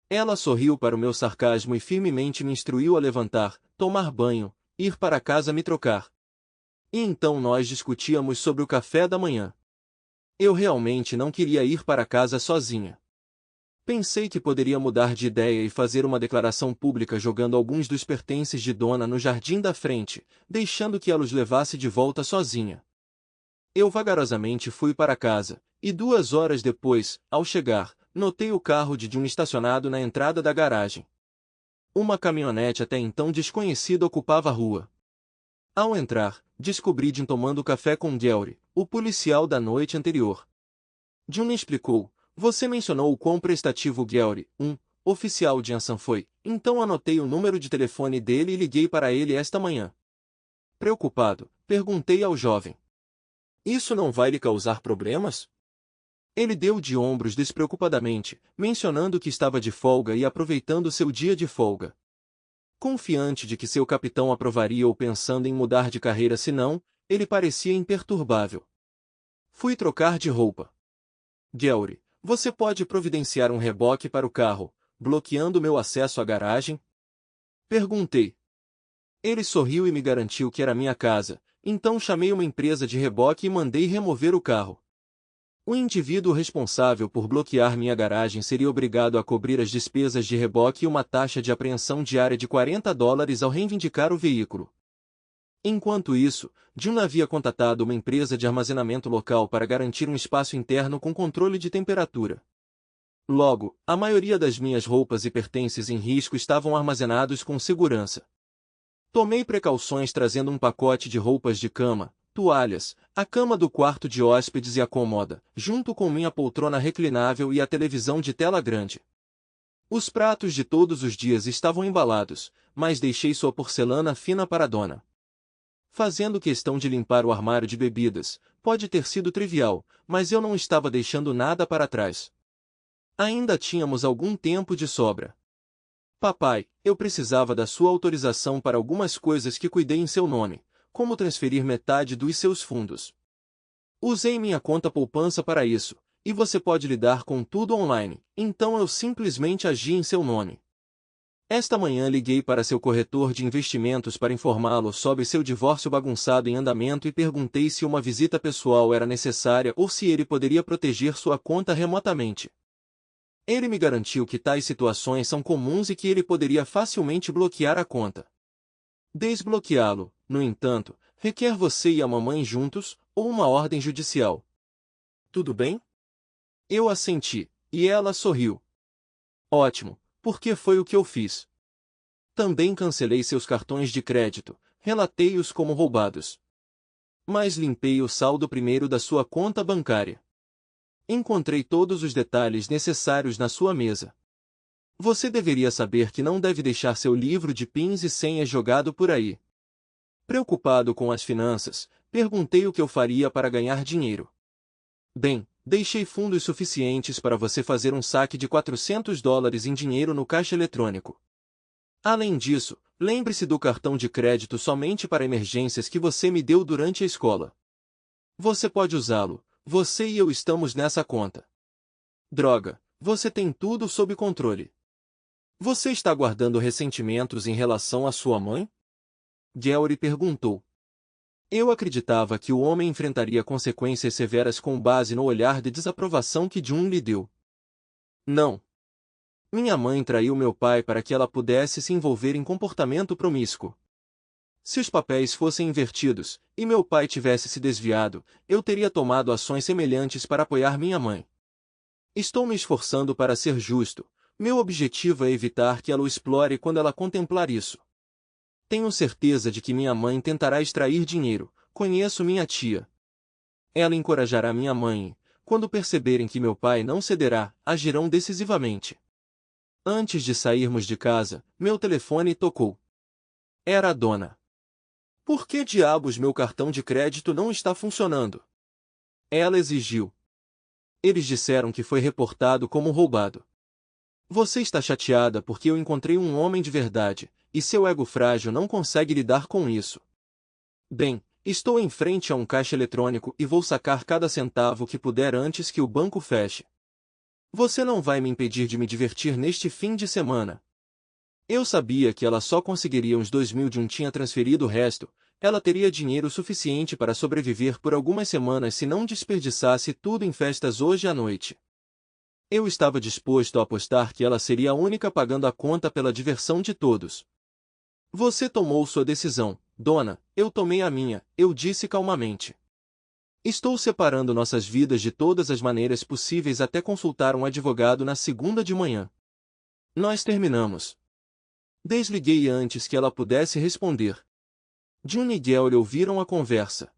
Ela sorriu para o meu sarcasmo e firmemente me instruiu a levantar, tomar banho, ir para casa me trocar. E então nós discutíamos sobre o café da manhã. Eu realmente não queria ir para casa sozinha. Pensei que poderia mudar de ideia e fazer uma declaração pública jogando alguns dos pertences de Dona no jardim da frente, deixando que ela os levasse de volta sozinha. Eu vagarosamente fui para casa, e 2 horas depois, ao chegar, notei o carro de Jun estacionado na entrada da garagem. Uma caminhonete até então desconhecida ocupava a rua. Ao entrar, descobri Jun tomando café com Gary, o policial da noite anterior. Jun me explicou. Você mencionou o quão prestativo Gary, oficial de Ansan foi, então anotei o número de telefone dele e liguei para ele esta manhã. Preocupado, perguntei ao jovem. Isso não vai lhe causar problemas? Ele deu de ombros despreocupadamente, mencionando que estava de folga e aproveitando seu dia de folga. Confiante de que seu capitão aprovaria ou pensando em mudar de carreira se não, ele parecia imperturbável. Fui trocar de roupa. Gary, você pode providenciar um reboque para o carro, bloqueando meu acesso à garagem? Perguntei. Ele sorriu e me garantiu que era minha casa, então chamei uma empresa de reboque e mandei remover o carro. O indivíduo responsável por bloquear minha garagem seria obrigado a cobrir as despesas de reboque e uma taxa de apreensão diária de $40 ao reivindicar o veículo. Enquanto isso, Jun havia contatado uma empresa de armazenamento local para garantir um espaço interno com controle de temperatura. Logo, a maioria das minhas roupas e pertences em risco estavam armazenados com segurança. Tomei precauções trazendo um pacote de roupas de cama, toalhas, a cama do quarto de hóspedes e a cômoda, junto com minha poltrona reclinável e a televisão de tela grande. Os pratos de todos os dias estavam embalados, mas deixei sua porcelana fina para a dona. Fazendo questão de limpar o armário de bebidas, pode ter sido trivial, mas eu não estava deixando nada para trás. Ainda tínhamos algum tempo de sobra. Papai, eu precisava da sua autorização para algumas coisas que cuidei em seu nome, como transferir metade dos seus fundos. Usei minha conta poupança para isso, e você pode lidar com tudo online, então eu simplesmente agi em seu nome. Esta manhã liguei para seu corretor de investimentos para informá-lo sobre seu divórcio bagunçado em andamento e perguntei se uma visita pessoal era necessária ou se ele poderia proteger sua conta remotamente. Ele me garantiu que tais situações são comuns e que ele poderia facilmente bloquear a conta. Desbloqueá-lo, no entanto, requer você e a mamãe juntos, ou uma ordem judicial. Tudo bem? Eu assenti, e ela sorriu. Ótimo, porque foi o que eu fiz. Também cancelei seus cartões de crédito, relatei-os como roubados. Mas limpei o saldo primeiro da sua conta bancária. Encontrei todos os detalhes necessários na sua mesa. Você deveria saber que não deve deixar seu livro de pins e senhas jogado por aí. Preocupado com as finanças, perguntei o que eu faria para ganhar dinheiro. Bem, deixei fundos suficientes para você fazer um saque de $400 em dinheiro no caixa eletrônico. Além disso, lembre-se do cartão de crédito somente para emergências que você me deu durante a escola. Você pode usá-lo, você e eu estamos nessa conta. Droga, você tem tudo sob controle. Você está guardando ressentimentos em relação à sua mãe? Gary perguntou. Eu acreditava que o homem enfrentaria consequências severas com base no olhar de desaprovação que Jun lhe deu. Não. Minha mãe traiu meu pai para que ela pudesse se envolver em comportamento promíscuo. Se os papéis fossem invertidos, e meu pai tivesse se desviado, eu teria tomado ações semelhantes para apoiar minha mãe. Estou me esforçando para ser justo. Meu objetivo é evitar que ela o explore quando ela contemplar isso. Tenho certeza de que minha mãe tentará extrair dinheiro. Conheço minha tia. Ela encorajará minha mãe. Quando perceberem que meu pai não cederá, agirão decisivamente. Antes de sairmos de casa, meu telefone tocou. Era a dona. Por que diabos meu cartão de crédito não está funcionando? Ela exigiu. Eles disseram que foi reportado como roubado. Você está chateada porque eu encontrei um homem de verdade, e seu ego frágil não consegue lidar com isso. Bem, estou em frente a um caixa eletrônico e vou sacar cada centavo que puder antes que o banco feche. Você não vai me impedir de me divertir neste fim de semana. Eu sabia que ela só conseguiria uns 2.000 de tinha transferido o resto, ela teria dinheiro suficiente para sobreviver por algumas semanas se não desperdiçasse tudo em festas hoje à noite. Eu estava disposto a apostar que ela seria a única pagando a conta pela diversão de todos. Você tomou sua decisão, dona, eu tomei a minha, eu disse calmamente. Estou separando nossas vidas de todas as maneiras possíveis até consultar um advogado na segunda de manhã. Nós terminamos. Desliguei antes que ela pudesse responder. Jun e Gary ouviram a conversa.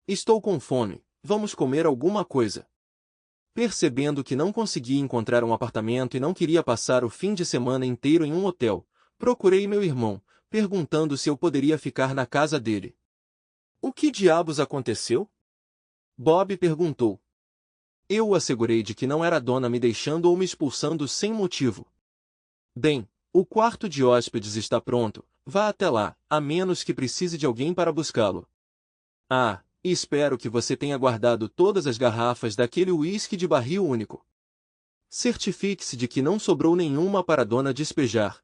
Estou com fome, vamos comer alguma coisa. Percebendo que não conseguia encontrar um apartamento e não queria passar o fim de semana inteiro em um hotel, procurei meu irmão, perguntando se eu poderia ficar na casa dele. O que diabos aconteceu? Bob perguntou. Eu o assegurei de que não era a dona me deixando ou me expulsando sem motivo. Bem, o quarto de hóspedes está pronto, vá até lá, a menos que precise de alguém para buscá-lo. Ah, e espero que você tenha guardado todas as garrafas daquele uísque de barril único. Certifique-se de que não sobrou nenhuma para a dona despejar.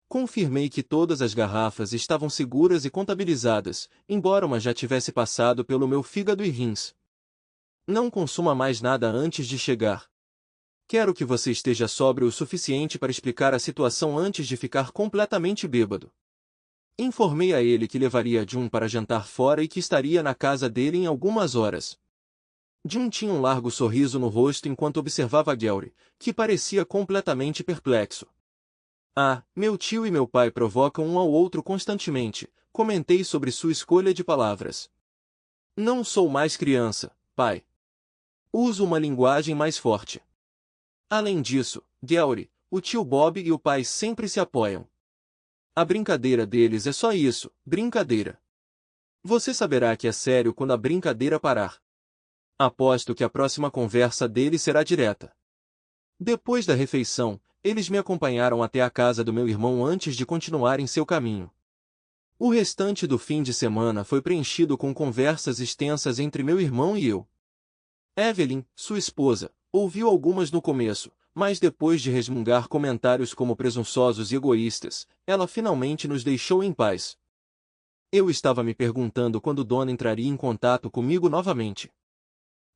Confirmei que todas as garrafas estavam seguras e contabilizadas, embora uma já tivesse passado pelo meu fígado e rins. Não consuma mais nada antes de chegar. Quero que você esteja sóbrio o suficiente para explicar a situação antes de ficar completamente bêbado. Informei a ele que levaria Jun para jantar fora e que estaria na casa dele em algumas horas. Jun tinha um largo sorriso no rosto enquanto observava Gary, que parecia completamente perplexo. Ah, meu tio e meu pai provocam um ao outro constantemente, comentei sobre sua escolha de palavras. Não sou mais criança, pai. Uso uma linguagem mais forte. Além disso, Gary, o tio Bob e o pai sempre se apoiam. A brincadeira deles é só isso, brincadeira. Você saberá que é sério quando a brincadeira parar. Aposto que a próxima conversa deles será direta. Depois da refeição, eles me acompanharam até a casa do meu irmão antes de continuarem seu caminho. O restante do fim de semana foi preenchido com conversas extensas entre meu irmão e eu. Evelyn, sua esposa, ouviu algumas no começo, mas depois de resmungar comentários como presunçosos e egoístas, ela finalmente nos deixou em paz. Eu estava me perguntando quando Donna entraria em contato comigo novamente.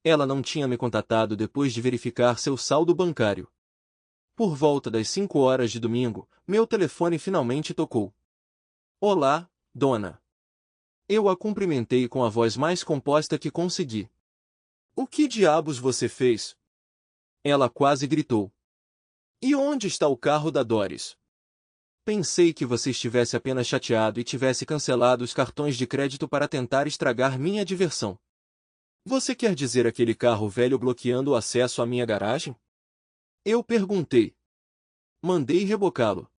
Ela não tinha me contatado depois de verificar seu saldo bancário. Por volta das 5 horas de domingo, meu telefone finalmente tocou. Olá, Donna. Eu a cumprimentei com a voz mais composta que consegui. O que diabos você fez? Ela quase gritou. E onde está o carro da Doris? Pensei que você estivesse apenas chateado e tivesse cancelado os cartões de crédito para tentar estragar minha diversão. Você quer dizer aquele carro velho bloqueando o acesso à minha garagem? Eu perguntei. Mandei rebocá-lo.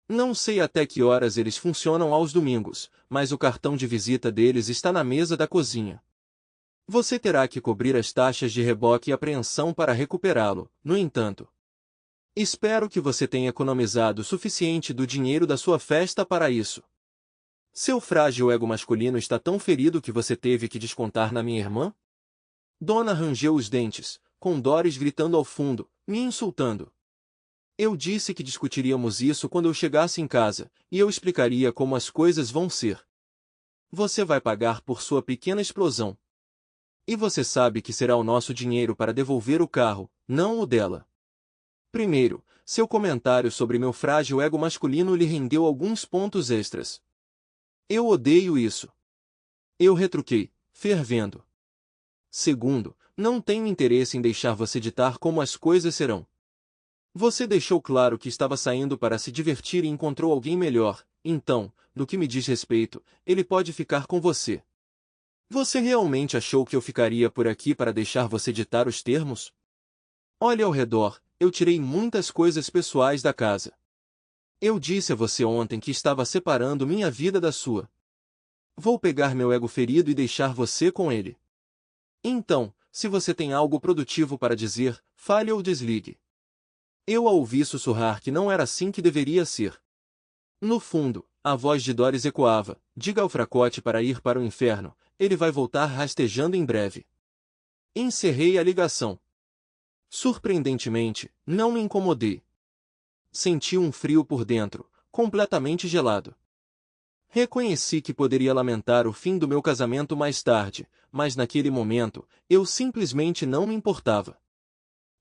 Não sei até que horas eles funcionam aos domingos, mas o cartão de visita deles está na mesa da cozinha. Você terá que cobrir as taxas de reboque e apreensão para recuperá-lo, no entanto. Espero que você tenha economizado o suficiente do dinheiro da sua festa para isso. Seu frágil ego masculino está tão ferido que você teve que descontar na minha irmã? Donna rangeu os dentes, com Doris gritando ao fundo, me insultando. Eu disse que discutiríamos isso quando eu chegasse em casa, e eu explicaria como as coisas vão ser. Você vai pagar por sua pequena explosão. E você sabe que será o nosso dinheiro para devolver o carro, não o dela. Primeiro, seu comentário sobre meu frágil ego masculino lhe rendeu alguns pontos extras. Eu odeio isso. Eu retruquei, fervendo. Segundo, não tenho interesse em deixar você ditar como as coisas serão. Você deixou claro que estava saindo para se divertir e encontrou alguém melhor, então, no que me diz respeito, ele pode ficar com você. Você realmente achou que eu ficaria por aqui para deixar você ditar os termos? Olhe ao redor, eu tirei muitas coisas pessoais da casa. Eu disse a você ontem que estava separando minha vida da sua. Vou pegar meu ego ferido e deixar você com ele. Então, se você tem algo produtivo para dizer, fale ou desligue. Eu a ouvi sussurrar que não era assim que deveria ser. No fundo, a voz de Doris ecoava, diga ao fracote para ir para o inferno, ele vai voltar rastejando em breve. Encerrei a ligação. Surpreendentemente, não me incomodei. Senti um frio por dentro, completamente gelado. Reconheci que poderia lamentar o fim do meu casamento mais tarde, mas naquele momento, eu simplesmente não me importava.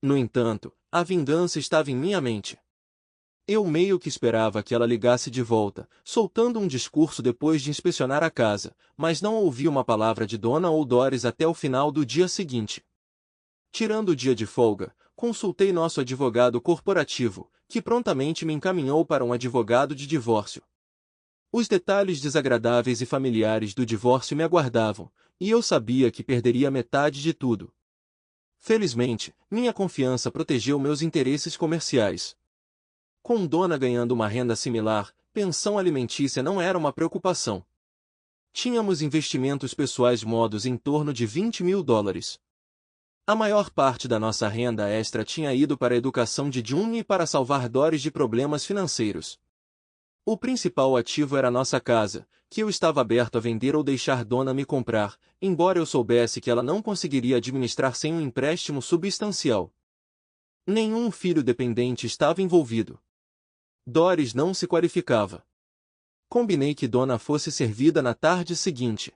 No entanto, a vingança estava em minha mente. Eu meio que esperava que ela ligasse de volta, soltando um discurso depois de inspecionar a casa, mas não ouvi uma palavra de Donna ou Doris até o final do dia seguinte. Tirando o dia de folga, consultei nosso advogado corporativo, que prontamente me encaminhou para um advogado de divórcio. Os detalhes desagradáveis e familiares do divórcio me aguardavam, e eu sabia que perderia metade de tudo. Felizmente, minha confiança protegeu meus interesses comerciais. Com Donna ganhando uma renda similar, pensão alimentícia não era uma preocupação. Tínhamos investimentos pessoais modos em torno de $20.000. A maior parte da nossa renda extra tinha ido para a educação de Jun e para salvar Doris de problemas financeiros. O principal ativo era nossa casa, que eu estava aberto a vender ou deixar Donna me comprar, embora eu soubesse que ela não conseguiria administrar sem um empréstimo substancial. Nenhum filho dependente estava envolvido. Doris não se qualificava. Combinei que Donna fosse servida na tarde seguinte.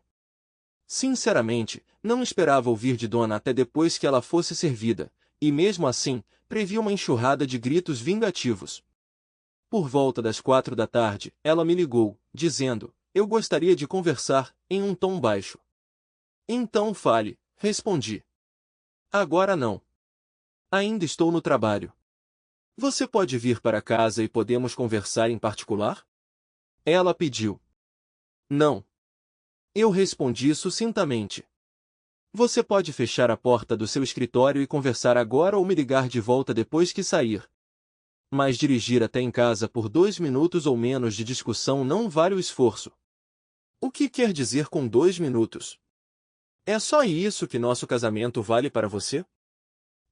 Sinceramente, não esperava ouvir de Donna até depois que ela fosse servida, e mesmo assim, previ uma enxurrada de gritos vingativos. Por volta das 4 da tarde, ela me ligou, dizendo: "Eu gostaria de conversar", em um tom baixo. "Então fale", respondi. "Agora não. Ainda estou no trabalho. Você pode vir para casa e podemos conversar em particular?" Ela pediu. "Não." Eu respondi sucintamente. "Você pode fechar a porta do seu escritório e conversar agora ou me ligar de volta depois que sair. Mas dirigir até em casa por 2 minutos ou menos de discussão não vale o esforço." "O que quer dizer com 2 minutos? É só isso que nosso casamento vale para você?"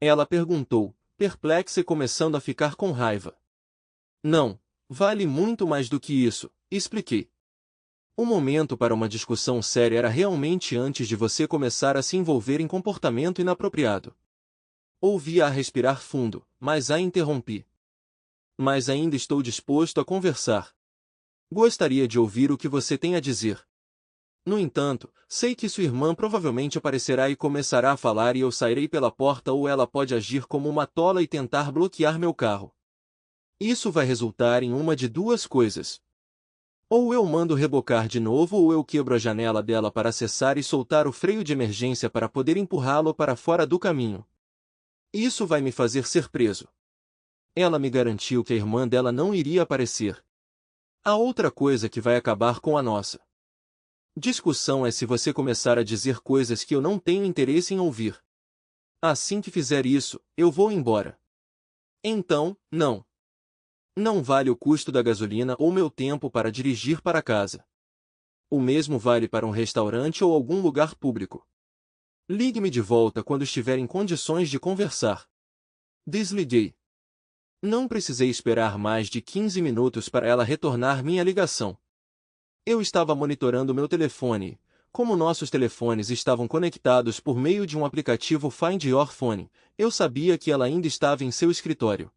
Ela perguntou, perplexa e começando a ficar com raiva. "Não, vale muito mais do que isso", expliquei. "O momento para uma discussão séria era realmente antes de você começar a se envolver em comportamento inapropriado." Ouvi-a respirar fundo, mas a interrompi. "Mas ainda estou disposto a conversar. Gostaria de ouvir o que você tem a dizer. No entanto, sei que sua irmã provavelmente aparecerá e começará a falar e eu sairei pela porta ou ela pode agir como uma tola e tentar bloquear meu carro. Isso vai resultar em uma de duas coisas. Ou eu mando rebocar de novo ou eu quebro a janela dela para acessar e soltar o freio de emergência para poder empurrá-lo para fora do caminho. Isso vai me fazer ser preso." Ela me garantiu que a irmã dela não iria aparecer. "A outra coisa que vai acabar com a nossa discussão é se você começar a dizer coisas que eu não tenho interesse em ouvir. Assim que fizer isso, eu vou embora." "Então, não. Não vale o custo da gasolina ou meu tempo para dirigir para casa. O mesmo vale para um restaurante ou algum lugar público. Ligue-me de volta quando estiver em condições de conversar." Desliguei. Não precisei esperar mais de 15 minutos para ela retornar minha ligação. Eu estava monitorando meu telefone. Como nossos telefones estavam conectados por meio de um aplicativo Find Your Phone, eu sabia que ela ainda estava em seu escritório.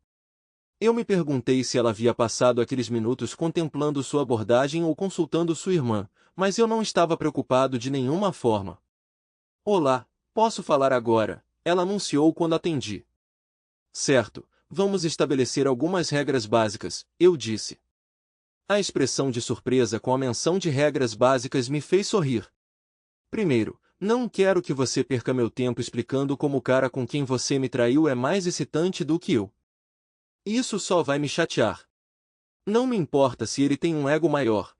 Eu me perguntei se ela havia passado aqueles minutos contemplando sua abordagem ou consultando sua irmã, mas eu não estava preocupado de nenhuma forma. "Olá, posso falar agora?", ela anunciou quando atendi. "Certo, vamos estabelecer algumas regras básicas", eu disse. A expressão de surpresa com a menção de regras básicas me fez sorrir. "Primeiro, não quero que você perca meu tempo explicando como o cara com quem você me traiu é mais excitante do que eu. Isso só vai me chatear. Não me importa se ele tem um ego maior.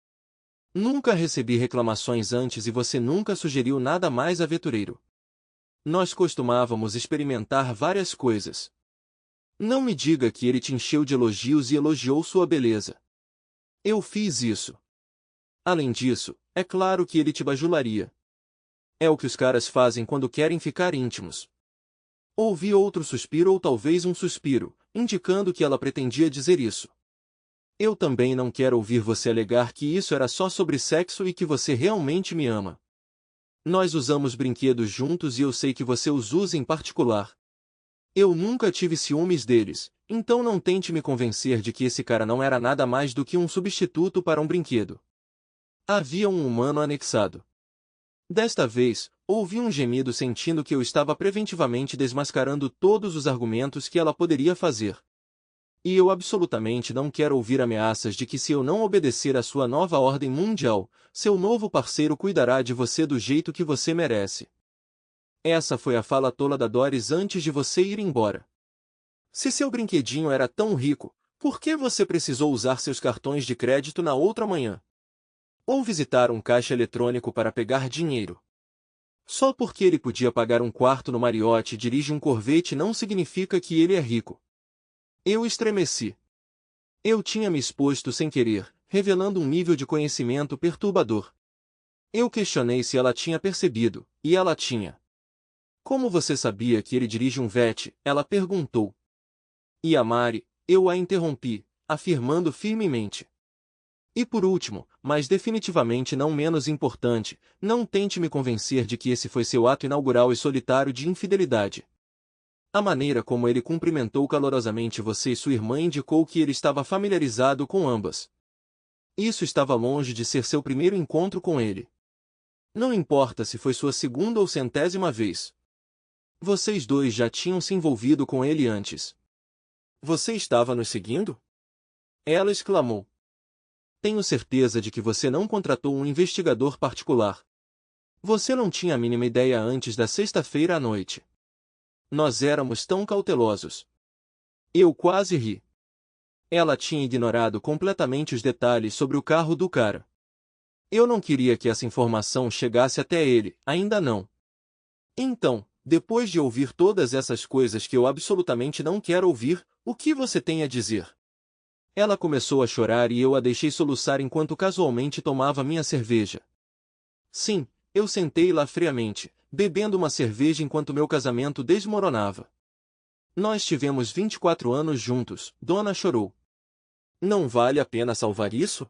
Nunca recebi reclamações antes e você nunca sugeriu nada mais aventureiro. Nós costumávamos experimentar várias coisas. Não me diga que ele te encheu de elogios e elogiou sua beleza. Eu fiz isso. Além disso, é claro que ele te bajularia. É o que os caras fazem quando querem ficar íntimos." Ouvi outro suspiro ou talvez um suspiro, indicando que ela pretendia dizer isso. "Eu também não quero ouvir você alegar que isso era só sobre sexo e que você realmente me ama. Nós usamos brinquedos juntos e eu sei que você os usa em particular. Eu nunca tive ciúmes deles, então não tente me convencer de que esse cara não era nada mais do que um substituto para um brinquedo." Havia um humano anexado. Desta vez, ouvi um gemido sentindo que eu estava preventivamente desmascarando todos os argumentos que ela poderia fazer. E eu absolutamente não quero ouvir ameaças de que se eu não obedecer à sua nova ordem mundial, seu novo parceiro cuidará de você do jeito que você merece. Essa foi a fala tola da Doris antes de você ir embora. Se seu brinquedinho era tão rico, por que você precisou usar seus cartões de crédito na outra manhã? Ou visitar um caixa eletrônico para pegar dinheiro? Só porque ele podia pagar um quarto no Marriott e dirige um Corvette não significa que ele é rico. Eu estremeci. Eu tinha me exposto sem querer, revelando um nível de conhecimento perturbador. Eu questionei se ela tinha percebido, e ela tinha. "Como você sabia que ele dirige um Vette?", ela perguntou. "E a Mari?", eu a interrompi, afirmando firmemente. "E por último, mas definitivamente não menos importante, não tente me convencer de que esse foi seu ato inaugural e solitário de infidelidade. A maneira como ele cumprimentou calorosamente você e sua irmã indicou que ele estava familiarizado com ambas. Isso estava longe de ser seu primeiro encontro com ele. Não importa se foi sua segunda ou centésima vez. Vocês dois já tinham se envolvido com ele antes. Você estava nos seguindo? Ela exclamou. Tenho certeza de que você não contratou um investigador particular. Você não tinha a mínima ideia antes da sexta-feira à noite. Nós éramos tão cautelosos. Eu quase ri. Ela tinha ignorado completamente os detalhes sobre o carro do cara. Eu não queria que essa informação chegasse até ele, ainda não. Então, depois de ouvir todas essas coisas que eu absolutamente não quero ouvir, o que você tem a dizer? Ela começou a chorar e eu a deixei soluçar enquanto casualmente tomava minha cerveja. Sim, eu sentei lá friamente, bebendo uma cerveja enquanto meu casamento desmoronava. Nós tivemos 24 anos juntos, Donna chorou. Não vale a pena salvar isso?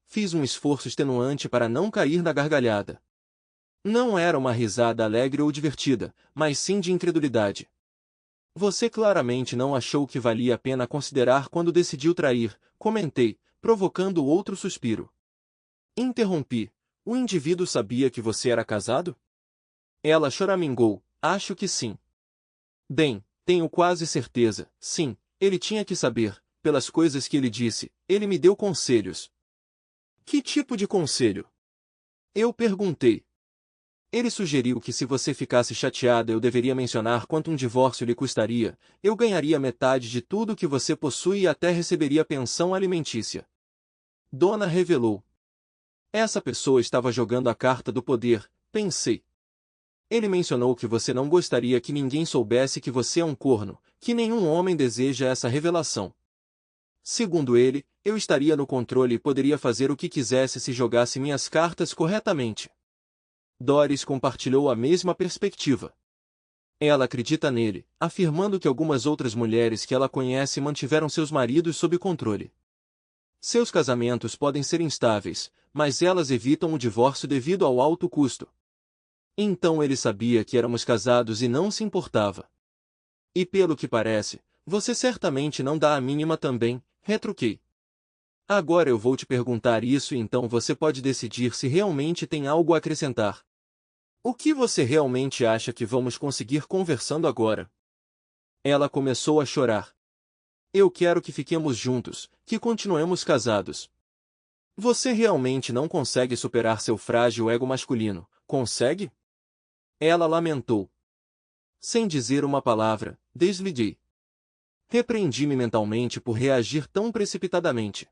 Fiz um esforço extenuante para não cair na gargalhada. Não era uma risada alegre ou divertida, mas sim de incredulidade. Você claramente não achou que valia a pena considerar quando decidiu trair, comentei, provocando outro suspiro. Interrompi. O indivíduo sabia que você era casado? Ela choramingou. Acho que sim. Bem, tenho quase certeza, sim, ele tinha que saber, pelas coisas que ele disse, ele me deu conselhos. Que tipo de conselho? Eu perguntei. Ele sugeriu que se você ficasse chateada eu deveria mencionar quanto um divórcio lhe custaria, eu ganharia metade de tudo que você possui e até receberia pensão alimentícia. Dona revelou. Essa pessoa estava jogando a carta do poder, pensei. Ele mencionou que você não gostaria que ninguém soubesse que você é um corno, que nenhum homem deseja essa revelação. Segundo ele, eu estaria no controle e poderia fazer o que quisesse se jogasse minhas cartas corretamente. Doris compartilhou a mesma perspectiva. Ela acredita nele, afirmando que algumas outras mulheres que ela conhece mantiveram seus maridos sob controle. Seus casamentos podem ser instáveis, mas elas evitam o divórcio devido ao alto custo. Então ele sabia que éramos casados e não se importava. E pelo que parece, você certamente não dá a mínima também, retruquei. Agora eu vou te perguntar isso e então você pode decidir se realmente tem algo a acrescentar. O que você realmente acha que vamos conseguir conversando agora? Ela começou a chorar. Eu quero que fiquemos juntos, que continuemos casados. Você realmente não consegue superar seu frágil ego masculino, consegue? Ela lamentou. Sem dizer uma palavra, desliguei. Repreendi-me mentalmente por reagir tão precipitadamente.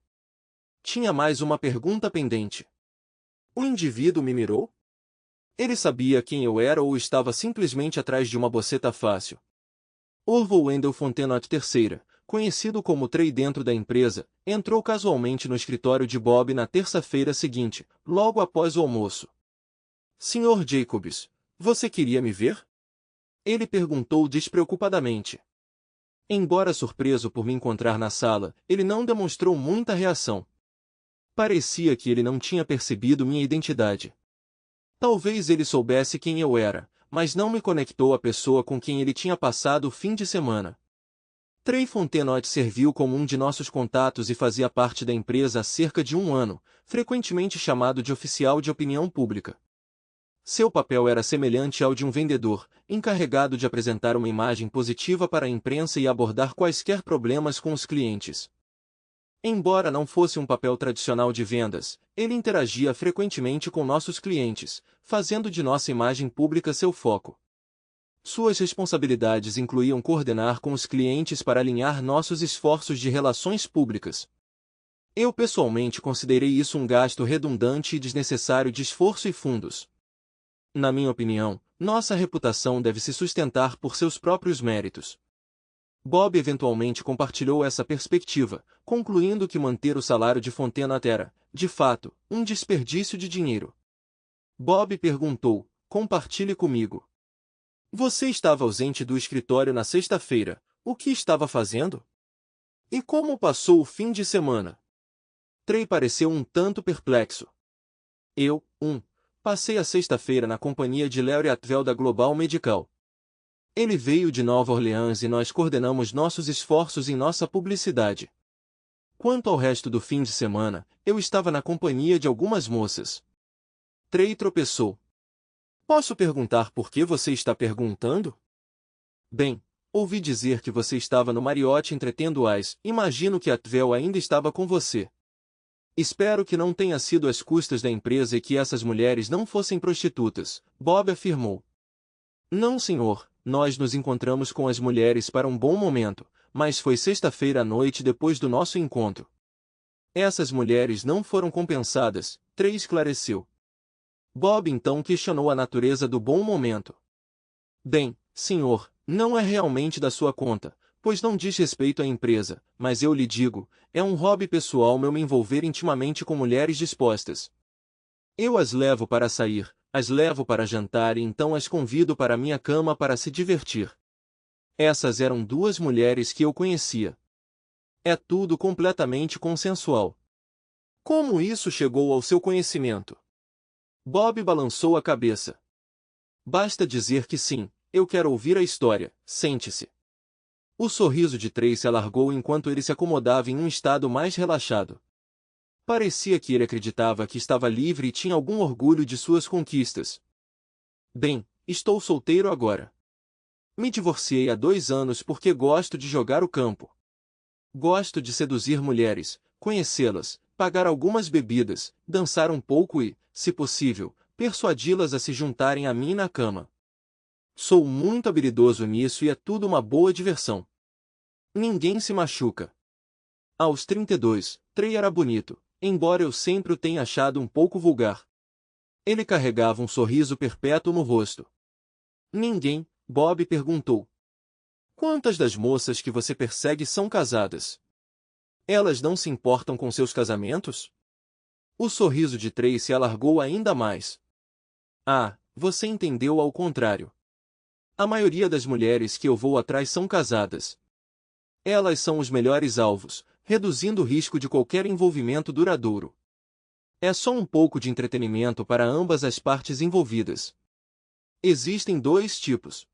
Tinha mais uma pergunta pendente. O indivíduo me mirou? Ele sabia quem eu era ou estava simplesmente atrás de uma boceta fácil? Orville Wendell Fontenot III, conhecido como Trey dentro da empresa, entrou casualmente no escritório de Bob na terça-feira seguinte, logo após o almoço. Sr. Jacobs, você queria me ver? Ele perguntou despreocupadamente. Embora surpreso por me encontrar na sala, ele não demonstrou muita reação. Parecia que ele não tinha percebido minha identidade. Talvez ele soubesse quem eu era, mas não me conectou à pessoa com quem ele tinha passado o fim de semana. Trey Fontenot serviu como um de nossos contatos e fazia parte da empresa há cerca de um ano, frequentemente chamado de oficial de opinião pública. Seu papel era semelhante ao de um vendedor, encarregado de apresentar uma imagem positiva para a imprensa e abordar quaisquer problemas com os clientes. Embora não fosse um papel tradicional de vendas, ele interagia frequentemente com nossos clientes, fazendo de nossa imagem pública seu foco. Suas responsabilidades incluíam coordenar com os clientes para alinhar nossos esforços de relações públicas. Eu pessoalmente considerei isso um gasto redundante e desnecessário de esforço e fundos. Na minha opinião, nossa reputação deve se sustentar por seus próprios méritos. Bob eventualmente compartilhou essa perspectiva, concluindo que manter o salário de Fontenot era, de fato, um desperdício de dinheiro. Bob perguntou, compartilhe comigo. Você estava ausente do escritório na sexta-feira, o que estava fazendo? E como passou o fim de semana? Trey pareceu um tanto perplexo. Passei a sexta-feira na companhia de Larry Atwell da Global Medical. Ele veio de Nova Orleans e nós coordenamos nossos esforços em nossa publicidade. Quanto ao resto do fim de semana, eu estava na companhia de algumas moças. Trey tropeçou. Posso perguntar por que você está perguntando? Bem, ouvi dizer que você estava no Marriott entretendo-as. Imagino que a Tvel ainda estava com você. Espero que não tenha sido às custas da empresa e que essas mulheres não fossem prostitutas, Bob afirmou. Não, senhor, nós nos encontramos com as mulheres para um bom momento, mas foi sexta-feira à noite depois do nosso encontro. Essas mulheres não foram compensadas, Trey esclareceu. Bob então questionou a natureza do bom momento. Bem, senhor, não é realmente da sua conta, pois não diz respeito à empresa, mas eu lhe digo, é um hobby pessoal meu me envolver intimamente com mulheres dispostas. Eu as levo para sair, as levo para jantar e então as convido para minha cama para se divertir. Essas eram duas mulheres que eu conhecia. É tudo completamente consensual. Como isso chegou ao seu conhecimento? Bob balançou a cabeça. Basta dizer que sim, eu quero ouvir a história, sente-se. O sorriso de Trey se alargou enquanto ele se acomodava em um estado mais relaxado. Parecia que ele acreditava que estava livre e tinha algum orgulho de suas conquistas. Bem, estou solteiro agora. Me divorciei há 2 anos porque gosto de jogar o campo. Gosto de seduzir mulheres, conhecê-las, pagar algumas bebidas, dançar um pouco e, se possível, persuadi-las a se juntarem a mim na cama. Sou muito habilidoso nisso e é tudo uma boa diversão. Ninguém se machuca. Aos 32, Trey era bonito, embora eu sempre o tenha achado um pouco vulgar. Ele carregava um sorriso perpétuo no rosto. Ninguém, Bob perguntou. Quantas das moças que você persegue são casadas? Elas não se importam com seus casamentos? O sorriso de Trey se alargou ainda mais. Ah, você entendeu ao contrário. A maioria das mulheres que eu vou atrás são casadas. Elas são os melhores alvos, reduzindo o risco de qualquer envolvimento duradouro. É só um pouco de entretenimento para ambas as partes envolvidas. Existem 2 tipos.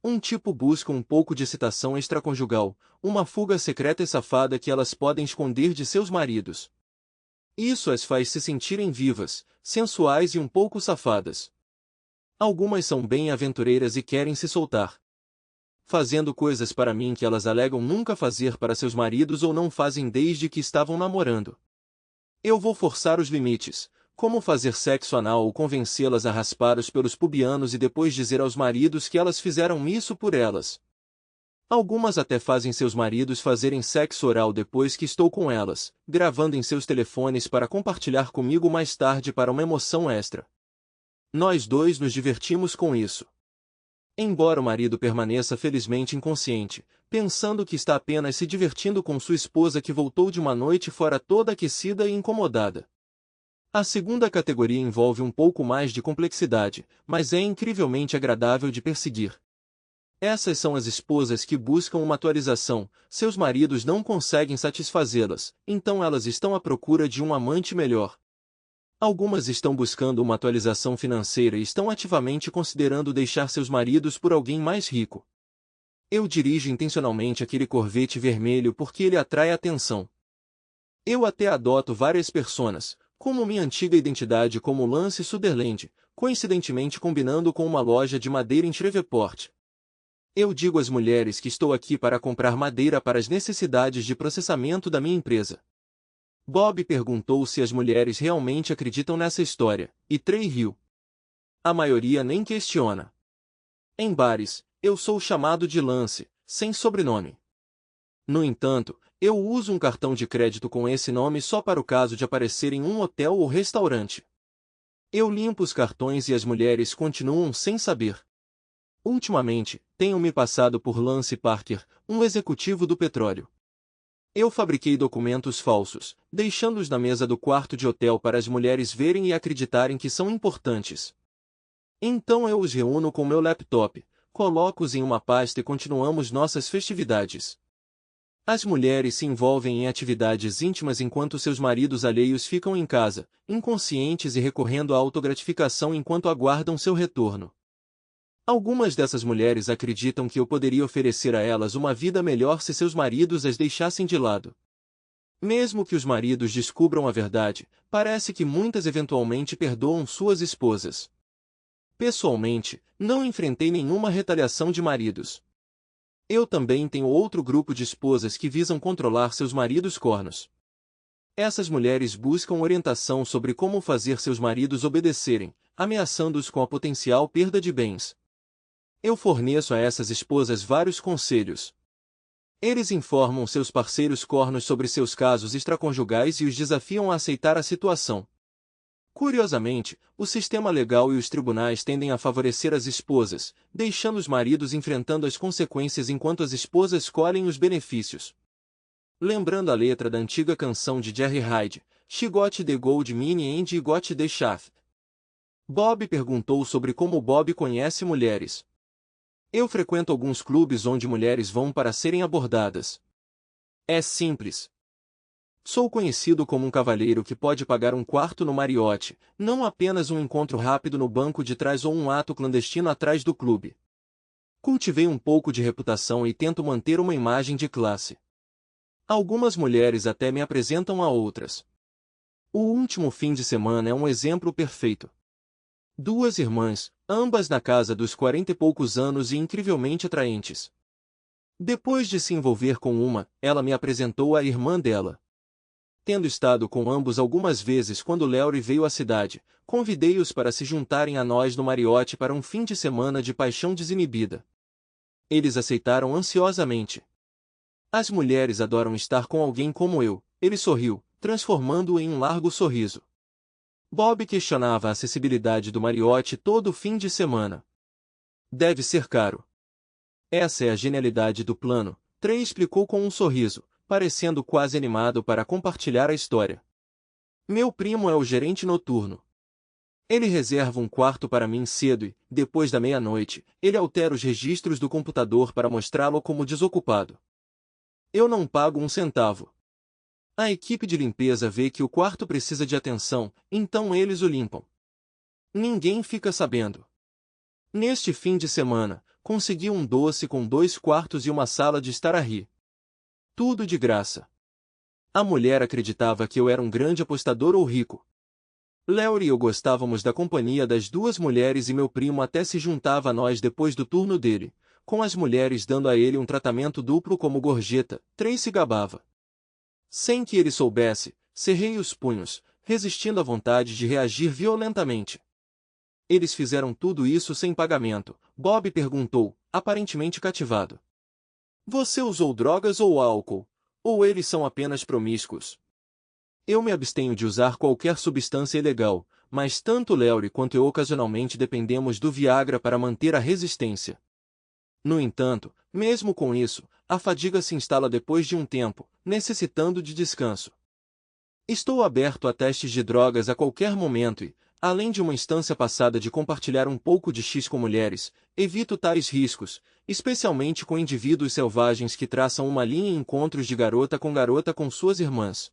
Um tipo busca um pouco de excitação extraconjugal, uma fuga secreta e safada que elas podem esconder de seus maridos. Isso as faz se sentirem vivas, sensuais e um pouco safadas. Algumas são bem aventureiras e querem se soltar, fazendo coisas para mim que elas alegam nunca fazer para seus maridos ou não fazem desde que estavam namorando. Eu vou forçar os limites, como fazer sexo anal ou convencê-las a raspar os pelos pubianos e depois dizer aos maridos que elas fizeram isso por elas. Algumas até fazem seus maridos fazerem sexo oral depois que estou com elas, gravando em seus telefones para compartilhar comigo mais tarde para uma emoção extra. Nós 2 nos divertimos com isso. Embora o marido permaneça felizmente inconsciente, pensando que está apenas se divertindo com sua esposa que voltou de uma noite fora toda aquecida e incomodada. A segunda categoria envolve um pouco mais de complexidade, mas é incrivelmente agradável de perseguir. Essas são as esposas que buscam uma atualização, seus maridos não conseguem satisfazê-las, então elas estão à procura de um amante melhor. Algumas estão buscando uma atualização financeira e estão ativamente considerando deixar seus maridos por alguém mais rico. Eu dirijo intencionalmente aquele Corvette vermelho porque ele atrai atenção. Eu até adoto várias personas, como minha antiga identidade como Lance Sutherland, coincidentemente combinando com uma loja de madeira em Shreveport. Eu digo às mulheres que estou aqui para comprar madeira para as necessidades de processamento da minha empresa. Bob perguntou se as mulheres realmente acreditam nessa história, e Trey riu. A maioria nem questiona. Em bares, eu sou chamado de Lance, sem sobrenome. No entanto, eu uso um cartão de crédito com esse nome só para o caso de aparecer em um hotel ou restaurante. Eu limpo os cartões e as mulheres continuam sem saber. Ultimamente, tenho me passado por Lance Parker, um executivo do petróleo. Eu fabriquei documentos falsos, deixando-os na mesa do quarto de hotel para as mulheres verem e acreditarem que são importantes. Então eu os reúno com meu laptop, coloco-os em uma pasta e continuamos nossas festividades. As mulheres se envolvem em atividades íntimas enquanto seus maridos alheios ficam em casa, inconscientes e recorrendo à autogratificação enquanto aguardam seu retorno. Algumas dessas mulheres acreditam que eu poderia oferecer a elas uma vida melhor se seus maridos as deixassem de lado. Mesmo que os maridos descubram a verdade, parece que muitas eventualmente perdoam suas esposas. Pessoalmente, não enfrentei nenhuma retaliação de maridos. Eu também tenho outro grupo de esposas que visam controlar seus maridos cornos. Essas mulheres buscam orientação sobre como fazer seus maridos obedecerem, ameaçando-os com a potencial perda de bens. Eu forneço a essas esposas vários conselhos. Eles informam seus parceiros cornos sobre seus casos extraconjugais e os desafiam a aceitar a situação. Curiosamente, o sistema legal e os tribunais tendem a favorecer as esposas, deixando os maridos enfrentando as consequências enquanto as esposas colhem os benefícios. Lembrando a letra da antiga canção de Jerry Hyde, She got the gold mine and I got the shaft. Bob perguntou sobre como Bob conhece mulheres. Eu frequento alguns clubes onde mulheres vão para serem abordadas. É simples. Sou conhecido como um cavalheiro que pode pagar um quarto no Marriott, não apenas um encontro rápido no banco de trás ou um ato clandestino atrás do clube. Cultivei um pouco de reputação e tento manter uma imagem de classe. Algumas mulheres até me apresentam a outras. O último fim de semana é um exemplo perfeito. Duas irmãs, ambas na casa dos 40 e poucos anos e incrivelmente atraentes. Depois de se envolver com uma, ela me apresentou a irmã dela. Tendo estado com ambos algumas vezes quando Laurie veio à cidade, convidei-os para se juntarem a nós no Marriott para um fim de semana de paixão desinibida. Eles aceitaram ansiosamente. As mulheres adoram estar com alguém como eu, ele sorriu, transformando-o em um largo sorriso. Bob questionava a acessibilidade do Marriott todo fim de semana. Deve ser caro. Essa é a genialidade do plano, Trey explicou com um sorriso, parecendo quase animado para compartilhar a história. Meu primo é o gerente noturno. Ele reserva um quarto para mim cedo e, depois da meia-noite, ele altera os registros do computador para mostrá-lo como desocupado. Eu não pago um centavo. A equipe de limpeza vê que o quarto precisa de atenção, então eles o limpam. Ninguém fica sabendo. Neste fim de semana, consegui um doce com 2 quartos e uma sala de estar a rir. Tudo de graça. A mulher acreditava que eu era um grande apostador ou rico. Laurie e eu gostávamos da companhia das duas mulheres e meu primo até se juntava a nós depois do turno dele, com as mulheres dando a ele um tratamento duplo como gorjeta, Trey se gabava. Sem que ele soubesse, cerrei os punhos, resistindo à vontade de reagir violentamente. Eles fizeram tudo isso sem pagamento, Bob perguntou, aparentemente cativado. Você usou drogas ou álcool? Ou eles são apenas promíscuos? Eu me abstenho de usar qualquer substância ilegal, mas tanto Laurie quanto eu ocasionalmente dependemos do Viagra para manter a resistência. No entanto, mesmo com isso, a fadiga se instala depois de um tempo, necessitando de descanso. Estou aberto a testes de drogas a qualquer momento e, além de uma instância passada de compartilhar um pouco de X com mulheres, evito tais riscos, especialmente com indivíduos selvagens que traçam uma linha em encontros de garota com suas irmãs.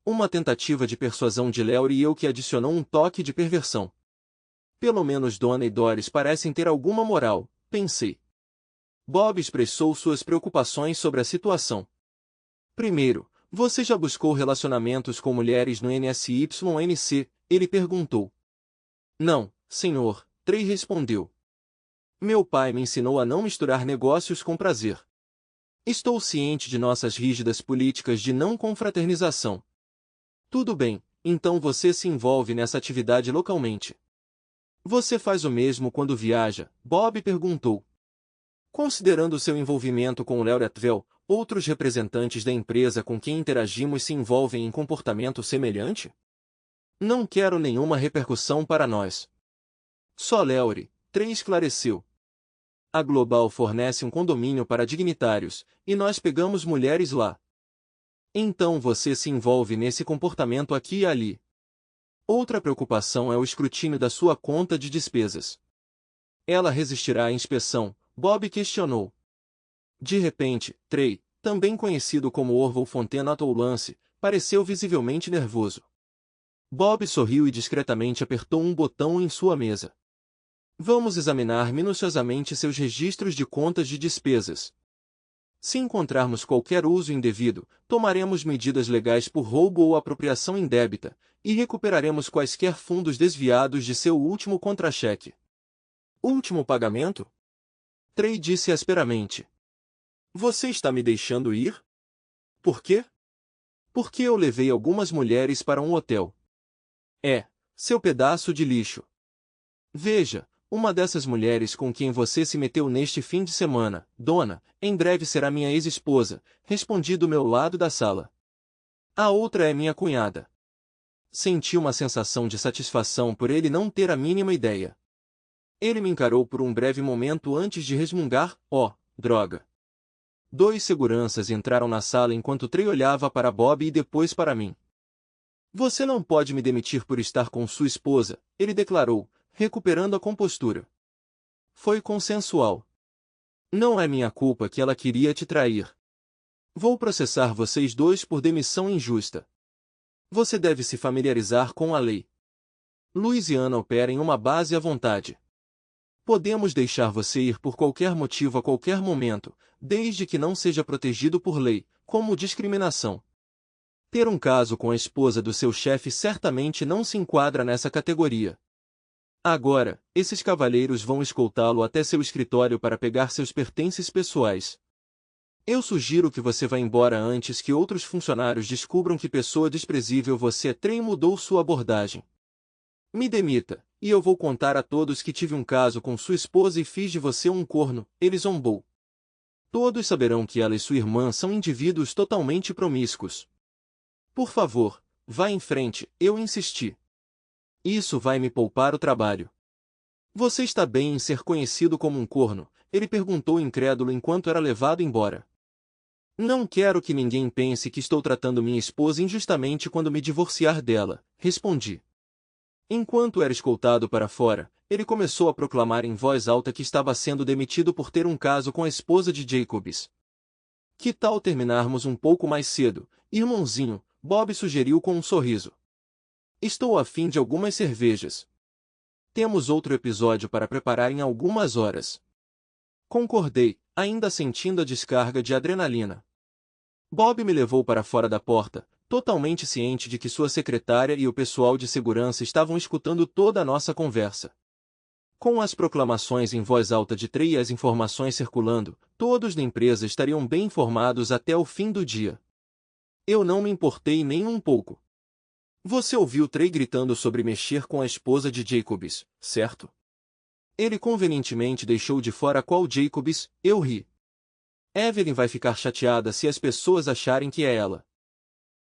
Uma tentativa de persuasão de Laurie e eu que adicionou um toque de perversão. Pelo menos Donna e Doris parecem ter alguma moral, pensei. Bob expressou suas preocupações sobre a situação. Primeiro, você já buscou relacionamentos com mulheres no NSYNC? Ele perguntou. Não, senhor, Trey respondeu. Meu pai me ensinou a não misturar negócios com prazer. Estou ciente de nossas rígidas políticas de não confraternização. Tudo bem, então você se envolve nessa atividade localmente. Você faz o mesmo quando viaja? Bob perguntou. Considerando seu envolvimento com o Laurie Atwell, outros representantes da empresa com quem interagimos se envolvem em comportamento semelhante? Não quero nenhuma repercussão para nós. Só Laurie, Trey esclareceu. A Global fornece um condomínio para dignitários, e nós pegamos mulheres lá. Então você se envolve nesse comportamento aqui e ali. Outra preocupação é o escrutínio da sua conta de despesas. Ela resistirá à inspeção? Bob questionou. De repente, Trey, também conhecido como Orville Fontaine Lance, pareceu visivelmente nervoso. Bob sorriu e discretamente apertou um botão em sua mesa. Vamos examinar minuciosamente seus registros de contas de despesas. Se encontrarmos qualquer uso indevido, tomaremos medidas legais por roubo ou apropriação indébita, e recuperaremos quaisquer fundos desviados de seu último contra-cheque. Último pagamento? Trey disse asperamente. Você está me deixando ir? Por quê? Porque eu levei algumas mulheres para um hotel. Seu pedaço de lixo. Veja, uma dessas mulheres com quem você se meteu neste fim de semana, dona, em breve será minha ex-esposa, respondi do meu lado da sala. A outra é minha cunhada. Senti uma sensação de satisfação por ele não ter a mínima ideia. Ele me encarou por um breve momento antes de resmungar, droga. 2 seguranças entraram na sala enquanto Trey olhava para Bob e depois para mim. Você não pode me demitir por estar com sua esposa, ele declarou, recuperando a compostura. Foi consensual. Não é minha culpa que ela queria te trair. Vou processar vocês dois por demissão injusta. Você deve se familiarizar com a lei. Louisiana opera em uma base à vontade. Podemos deixar você ir por qualquer motivo a qualquer momento, desde que não seja protegido por lei, como discriminação. Ter um caso com a esposa do seu chefe certamente não se enquadra nessa categoria. Agora, esses cavalheiros vão escoltá-lo até seu escritório para pegar seus pertences pessoais. Eu sugiro que você vá embora antes que outros funcionários descubram que pessoa desprezível você é. Trey mudou sua abordagem. Me demita, e eu vou contar a todos que tive um caso com sua esposa e fiz de você um corno, ele zombou. Todos saberão que ela e sua irmã são indivíduos totalmente promíscuos. Por favor, vá em frente, eu insisti. Isso vai me poupar o trabalho. Você está bem em ser conhecido como um corno? Ele perguntou incrédulo enquanto era levado embora. Não quero que ninguém pense que estou tratando minha esposa injustamente quando me divorciar dela, respondi. Enquanto era escoltado para fora, ele começou a proclamar em voz alta que estava sendo demitido por ter um caso com a esposa de Jacobs. Que tal terminarmos um pouco mais cedo, irmãozinho? Bob sugeriu com um sorriso. Estou a fim de algumas cervejas. Temos outro episódio para preparar em algumas horas. Concordei, ainda sentindo a descarga de adrenalina. Bob me levou para fora da porta, totalmente ciente de que sua secretária e o pessoal de segurança estavam escutando toda a nossa conversa. Com as proclamações em voz alta de Trey e as informações circulando, todos na empresa estariam bem informados até o fim do dia. Eu não me importei nem um pouco. Você ouviu Trey gritando sobre mexer com a esposa de Jacobs, certo? Ele convenientemente deixou de fora qual Jacobs, eu ri. Evelyn vai ficar chateada se as pessoas acharem que é ela.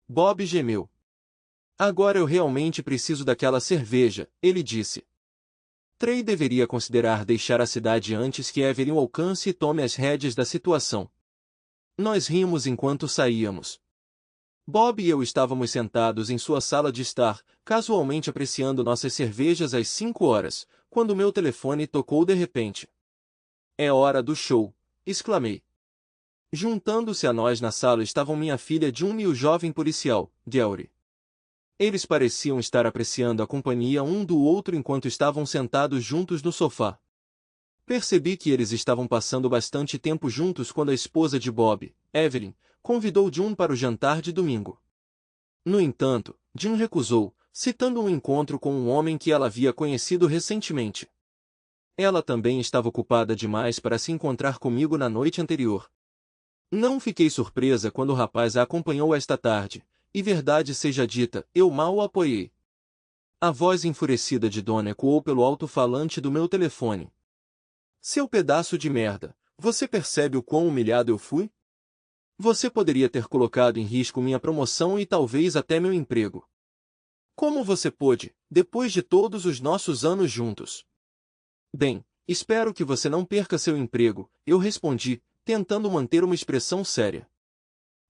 Bob gemeu. Agora eu realmente preciso daquela cerveja, ele disse. Trey deveria considerar deixar a cidade antes que Evelyn o alcance e tome as rédeas da situação. Nós rimos enquanto saíamos. Bob e eu estávamos sentados em sua sala de estar, casualmente apreciando nossas cervejas às 5 horas, quando meu telefone tocou de repente. É hora do show, exclamei. Juntando-se a nós na sala estavam minha filha June e o jovem policial, Gary. Eles pareciam estar apreciando a companhia um do outro enquanto estavam sentados juntos no sofá. Percebi que eles estavam passando bastante tempo juntos quando a esposa de Bob, Evelyn, convidou June para o jantar de domingo. No entanto, June recusou, citando um encontro com um homem que ela havia conhecido recentemente. Ela também estava ocupada demais para se encontrar comigo na noite anterior. Não fiquei surpresa quando o rapaz a acompanhou esta tarde, e verdade seja dita, eu mal o apoiei. A voz enfurecida de Donna ecoou pelo alto-falante do meu telefone. Seu pedaço de merda, você percebe o quão humilhado eu fui? Você poderia ter colocado em risco minha promoção e talvez até meu emprego. Como você pôde, depois de todos os nossos anos juntos? Bem, espero que você não perca seu emprego, eu respondi, tentando manter uma expressão séria.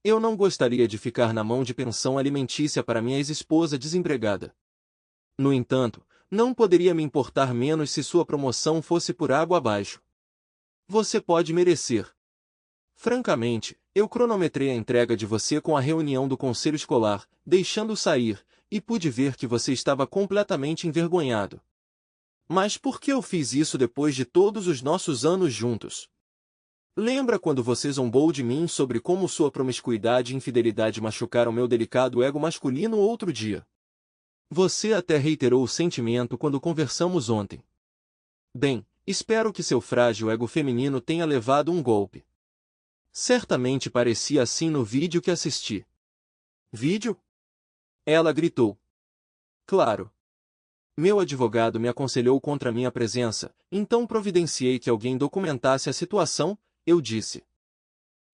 Eu não gostaria de ficar na mão de pensão alimentícia para minha ex-esposa desempregada. No entanto, não poderia me importar menos se sua promoção fosse por água abaixo. Você pode merecer. Francamente, eu cronometrei a entrega de você com a reunião do conselho escolar, deixando-o sair, e pude ver que você estava completamente envergonhado. Mas por que eu fiz isso depois de todos os nossos anos juntos? Lembra quando você zombou de mim sobre como sua promiscuidade e infidelidade machucaram meu delicado ego masculino outro dia? Você até reiterou o sentimento quando conversamos ontem. Bem, espero que seu frágil ego feminino tenha levado um golpe. Certamente parecia assim no vídeo que assisti. Vídeo? Ela gritou. Claro. Meu advogado me aconselhou contra minha presença, então providenciei que alguém documentasse a situação, eu disse.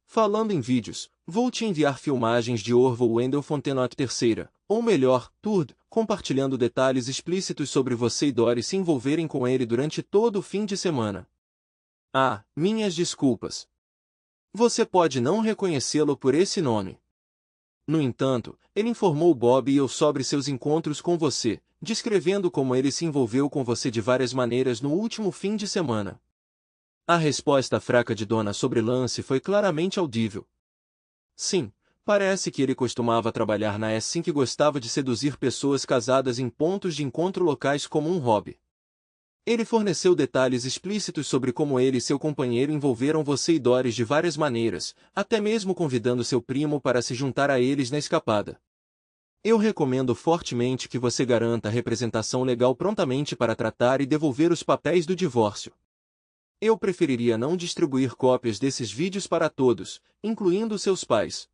Falando em vídeos, vou te enviar filmagens de Orville Wendell Fontenot III, ou melhor, Turd, compartilhando detalhes explícitos sobre você e Dory se envolverem com ele durante todo o fim de semana. Ah, minhas desculpas. Você pode não reconhecê-lo por esse nome. No entanto, ele informou Bob e eu sobre seus encontros com você, descrevendo como ele se envolveu com você de várias maneiras no último fim de semana. A resposta fraca de Donna sobre Lance foi claramente audível. Sim, parece que ele costumava trabalhar na S5 que gostava de seduzir pessoas casadas em pontos de encontro locais como um hobby. Ele forneceu detalhes explícitos sobre como ele e seu companheiro envolveram você e Doris de várias maneiras, até mesmo convidando seu primo para se juntar a eles na escapada. Eu recomendo fortemente que você garanta a representação legal prontamente para tratar e devolver os papéis do divórcio. Eu preferiria não distribuir cópias desses vídeos para todos, incluindo seus pais.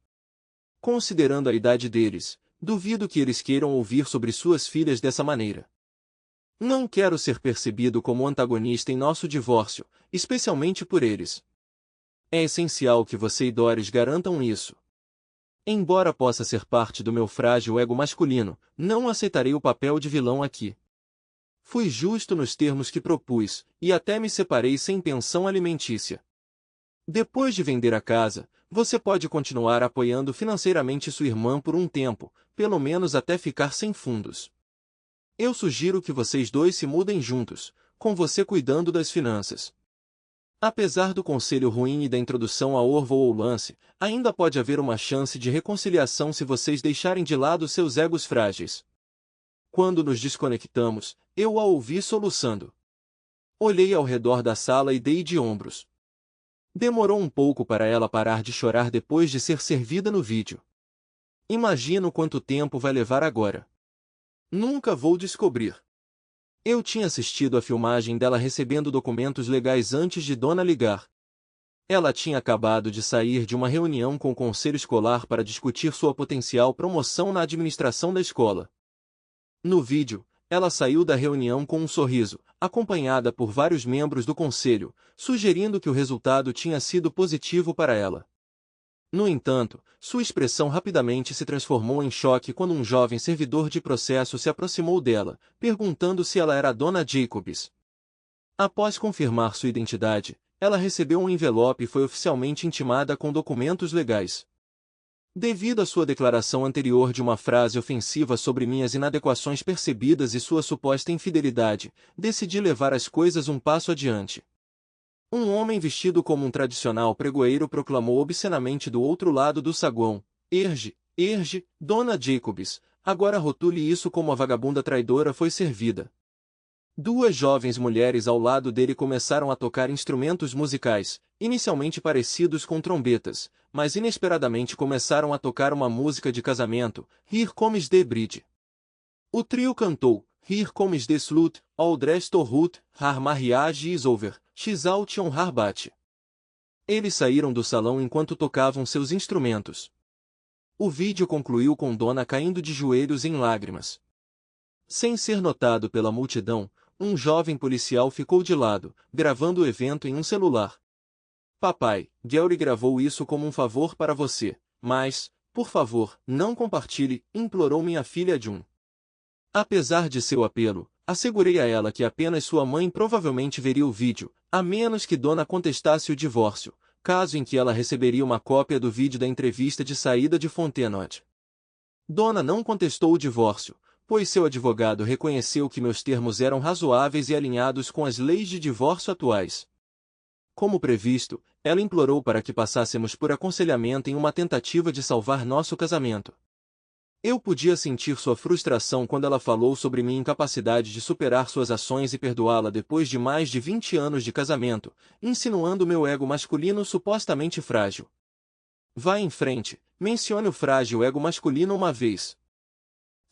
Considerando a idade deles, duvido que eles queiram ouvir sobre suas filhas dessa maneira. Não quero ser percebido como antagonista em nosso divórcio, especialmente por eles. É essencial que você e Doris garantam isso. Embora possa ser parte do meu frágil ego masculino, não aceitarei o papel de vilão aqui. Fui justo nos termos que propus, e até me separei sem pensão alimentícia. Depois de vender a casa, você pode continuar apoiando financeiramente sua irmã por um tempo, pelo menos até ficar sem fundos. Eu sugiro que vocês dois se mudem juntos, com você cuidando das finanças. Apesar do conselho ruim e da introdução a Orville ou Lance, ainda pode haver uma chance de reconciliação se vocês deixarem de lado seus egos frágeis. Quando nos desconectamos, eu a ouvi soluçando. Olhei ao redor da sala e dei de ombros. Demorou um pouco para ela parar de chorar depois de ser servida no vídeo. Imagino quanto tempo vai levar agora. Nunca vou descobrir. Eu tinha assistido a filmagem dela recebendo documentos legais antes de Donna ligar. Ela tinha acabado de sair de uma reunião com o conselho escolar para discutir sua potencial promoção na administração da escola. No vídeo, ela saiu da reunião com um sorriso, acompanhada por vários membros do conselho, sugerindo que o resultado tinha sido positivo para ela. No entanto, sua expressão rapidamente se transformou em choque quando um jovem servidor de processo se aproximou dela, perguntando se ela era a Dona Jacobs. Após confirmar sua identidade, ela recebeu um envelope e foi oficialmente intimada com documentos legais. Devido à sua declaração anterior de uma frase ofensiva sobre minhas inadequações percebidas e sua suposta infidelidade, decidi levar as coisas um passo adiante. Um homem vestido como um tradicional pregoeiro proclamou obscenamente do outro lado do saguão: Erge, Erge, Dona Jacobs, agora rotule isso como a vagabunda traidora foi servida. Duas jovens mulheres ao lado dele começaram a tocar instrumentos musicais, inicialmente parecidos com trombetas, mas inesperadamente começaram a tocar uma música de casamento, Here Comes the Bride. O trio cantou, Here Comes the Slut, All Dressed to Ruth, Her Marriage is Over, She's Out on Her Bat. Eles saíram do salão enquanto tocavam seus instrumentos. O vídeo concluiu com Donna caindo de joelhos em lágrimas. Sem ser notado pela multidão, um jovem policial ficou de lado, gravando o evento em um celular. Papai, Gary gravou isso como um favor para você, mas, por favor, não compartilhe, implorou minha filha June. Apesar de seu apelo, assegurei a ela que apenas sua mãe provavelmente veria o vídeo, a menos que Donna contestasse o divórcio, caso em que ela receberia uma cópia do vídeo da entrevista de saída de Fontenot. Donna não contestou o divórcio, pois seu advogado reconheceu que meus termos eram razoáveis e alinhados com as leis de divórcio atuais. Como previsto, ela implorou para que passássemos por aconselhamento em uma tentativa de salvar nosso casamento. Eu podia sentir sua frustração quando ela falou sobre minha incapacidade de superar suas ações e perdoá-la depois de mais de 20 anos de casamento, insinuando meu ego masculino supostamente frágil. Vá em frente, mencione o frágil ego masculino uma vez.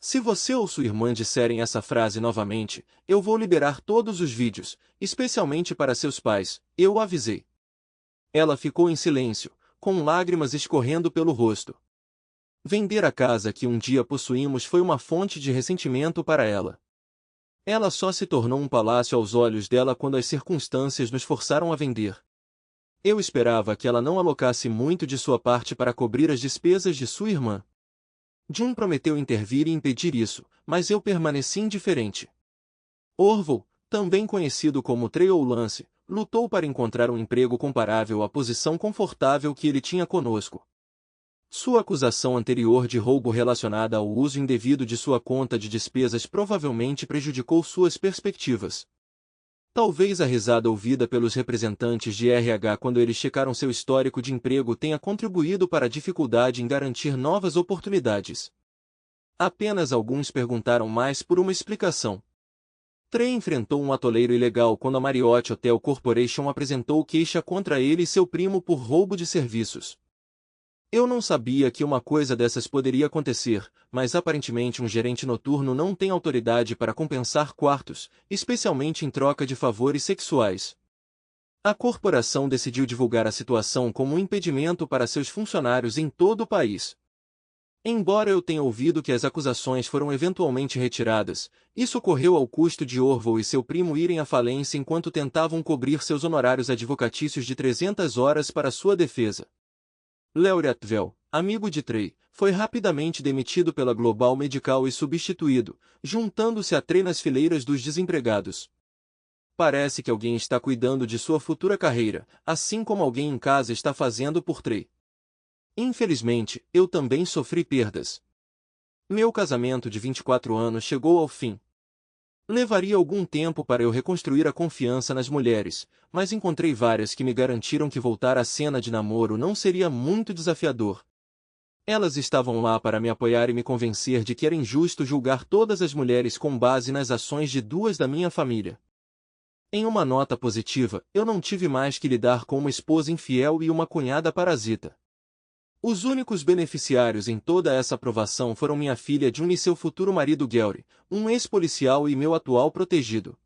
Se você ou sua irmã disserem essa frase novamente, eu vou liberar todos os vídeos, especialmente para seus pais, eu avisei. Ela ficou em silêncio, com lágrimas escorrendo pelo rosto. Vender a casa que um dia possuímos foi uma fonte de ressentimento para ela. Ela só se tornou um palácio aos olhos dela quando as circunstâncias nos forçaram a vender. Eu esperava que ela não alocasse muito de sua parte para cobrir as despesas de sua irmã. Jun prometeu intervir e impedir isso, mas eu permaneci indiferente. Orville, também conhecido como Trey ou Lance, lutou para encontrar um emprego comparável à posição confortável que ele tinha conosco. Sua acusação anterior de roubo relacionada ao uso indevido de sua conta de despesas provavelmente prejudicou suas perspectivas. Talvez a risada ouvida pelos representantes de RH quando eles checaram seu histórico de emprego tenha contribuído para a dificuldade em garantir novas oportunidades. Apenas alguns perguntaram mais por uma explicação. Trey enfrentou um atoleiro ilegal quando a Marriott Hotel Corporation apresentou queixa contra ele e seu primo por roubo de serviços. Eu não sabia que uma coisa dessas poderia acontecer, mas aparentemente um gerente noturno não tem autoridade para compensar quartos, especialmente em troca de favores sexuais. A corporação decidiu divulgar a situação como um impedimento para seus funcionários em todo o país. Embora eu tenha ouvido que as acusações foram eventualmente retiradas, isso ocorreu ao custo de Orville e seu primo irem à falência enquanto tentavam cobrir seus honorários advocatícios de 300 horas para sua defesa. Larry Atwell, amigo de Trey, foi rapidamente demitido pela Global Medical e substituído, juntando-se a Trey nas fileiras dos desempregados. Parece que alguém está cuidando de sua futura carreira, assim como alguém em casa está fazendo por Trey. Infelizmente, eu também sofri perdas. Meu casamento de 24 anos chegou ao fim. Levaria algum tempo para eu reconstruir a confiança nas mulheres, mas encontrei várias que me garantiram que voltar à cena de namoro não seria muito desafiador. Elas estavam lá para me apoiar e me convencer de que era injusto julgar todas as mulheres com base nas ações de duas da minha família. Em uma nota positiva, eu não tive mais que lidar com uma esposa infiel e uma cunhada parasita. Os únicos beneficiários em toda essa aprovação foram minha filha June e seu futuro marido Gary, um ex-policial e meu atual protegido.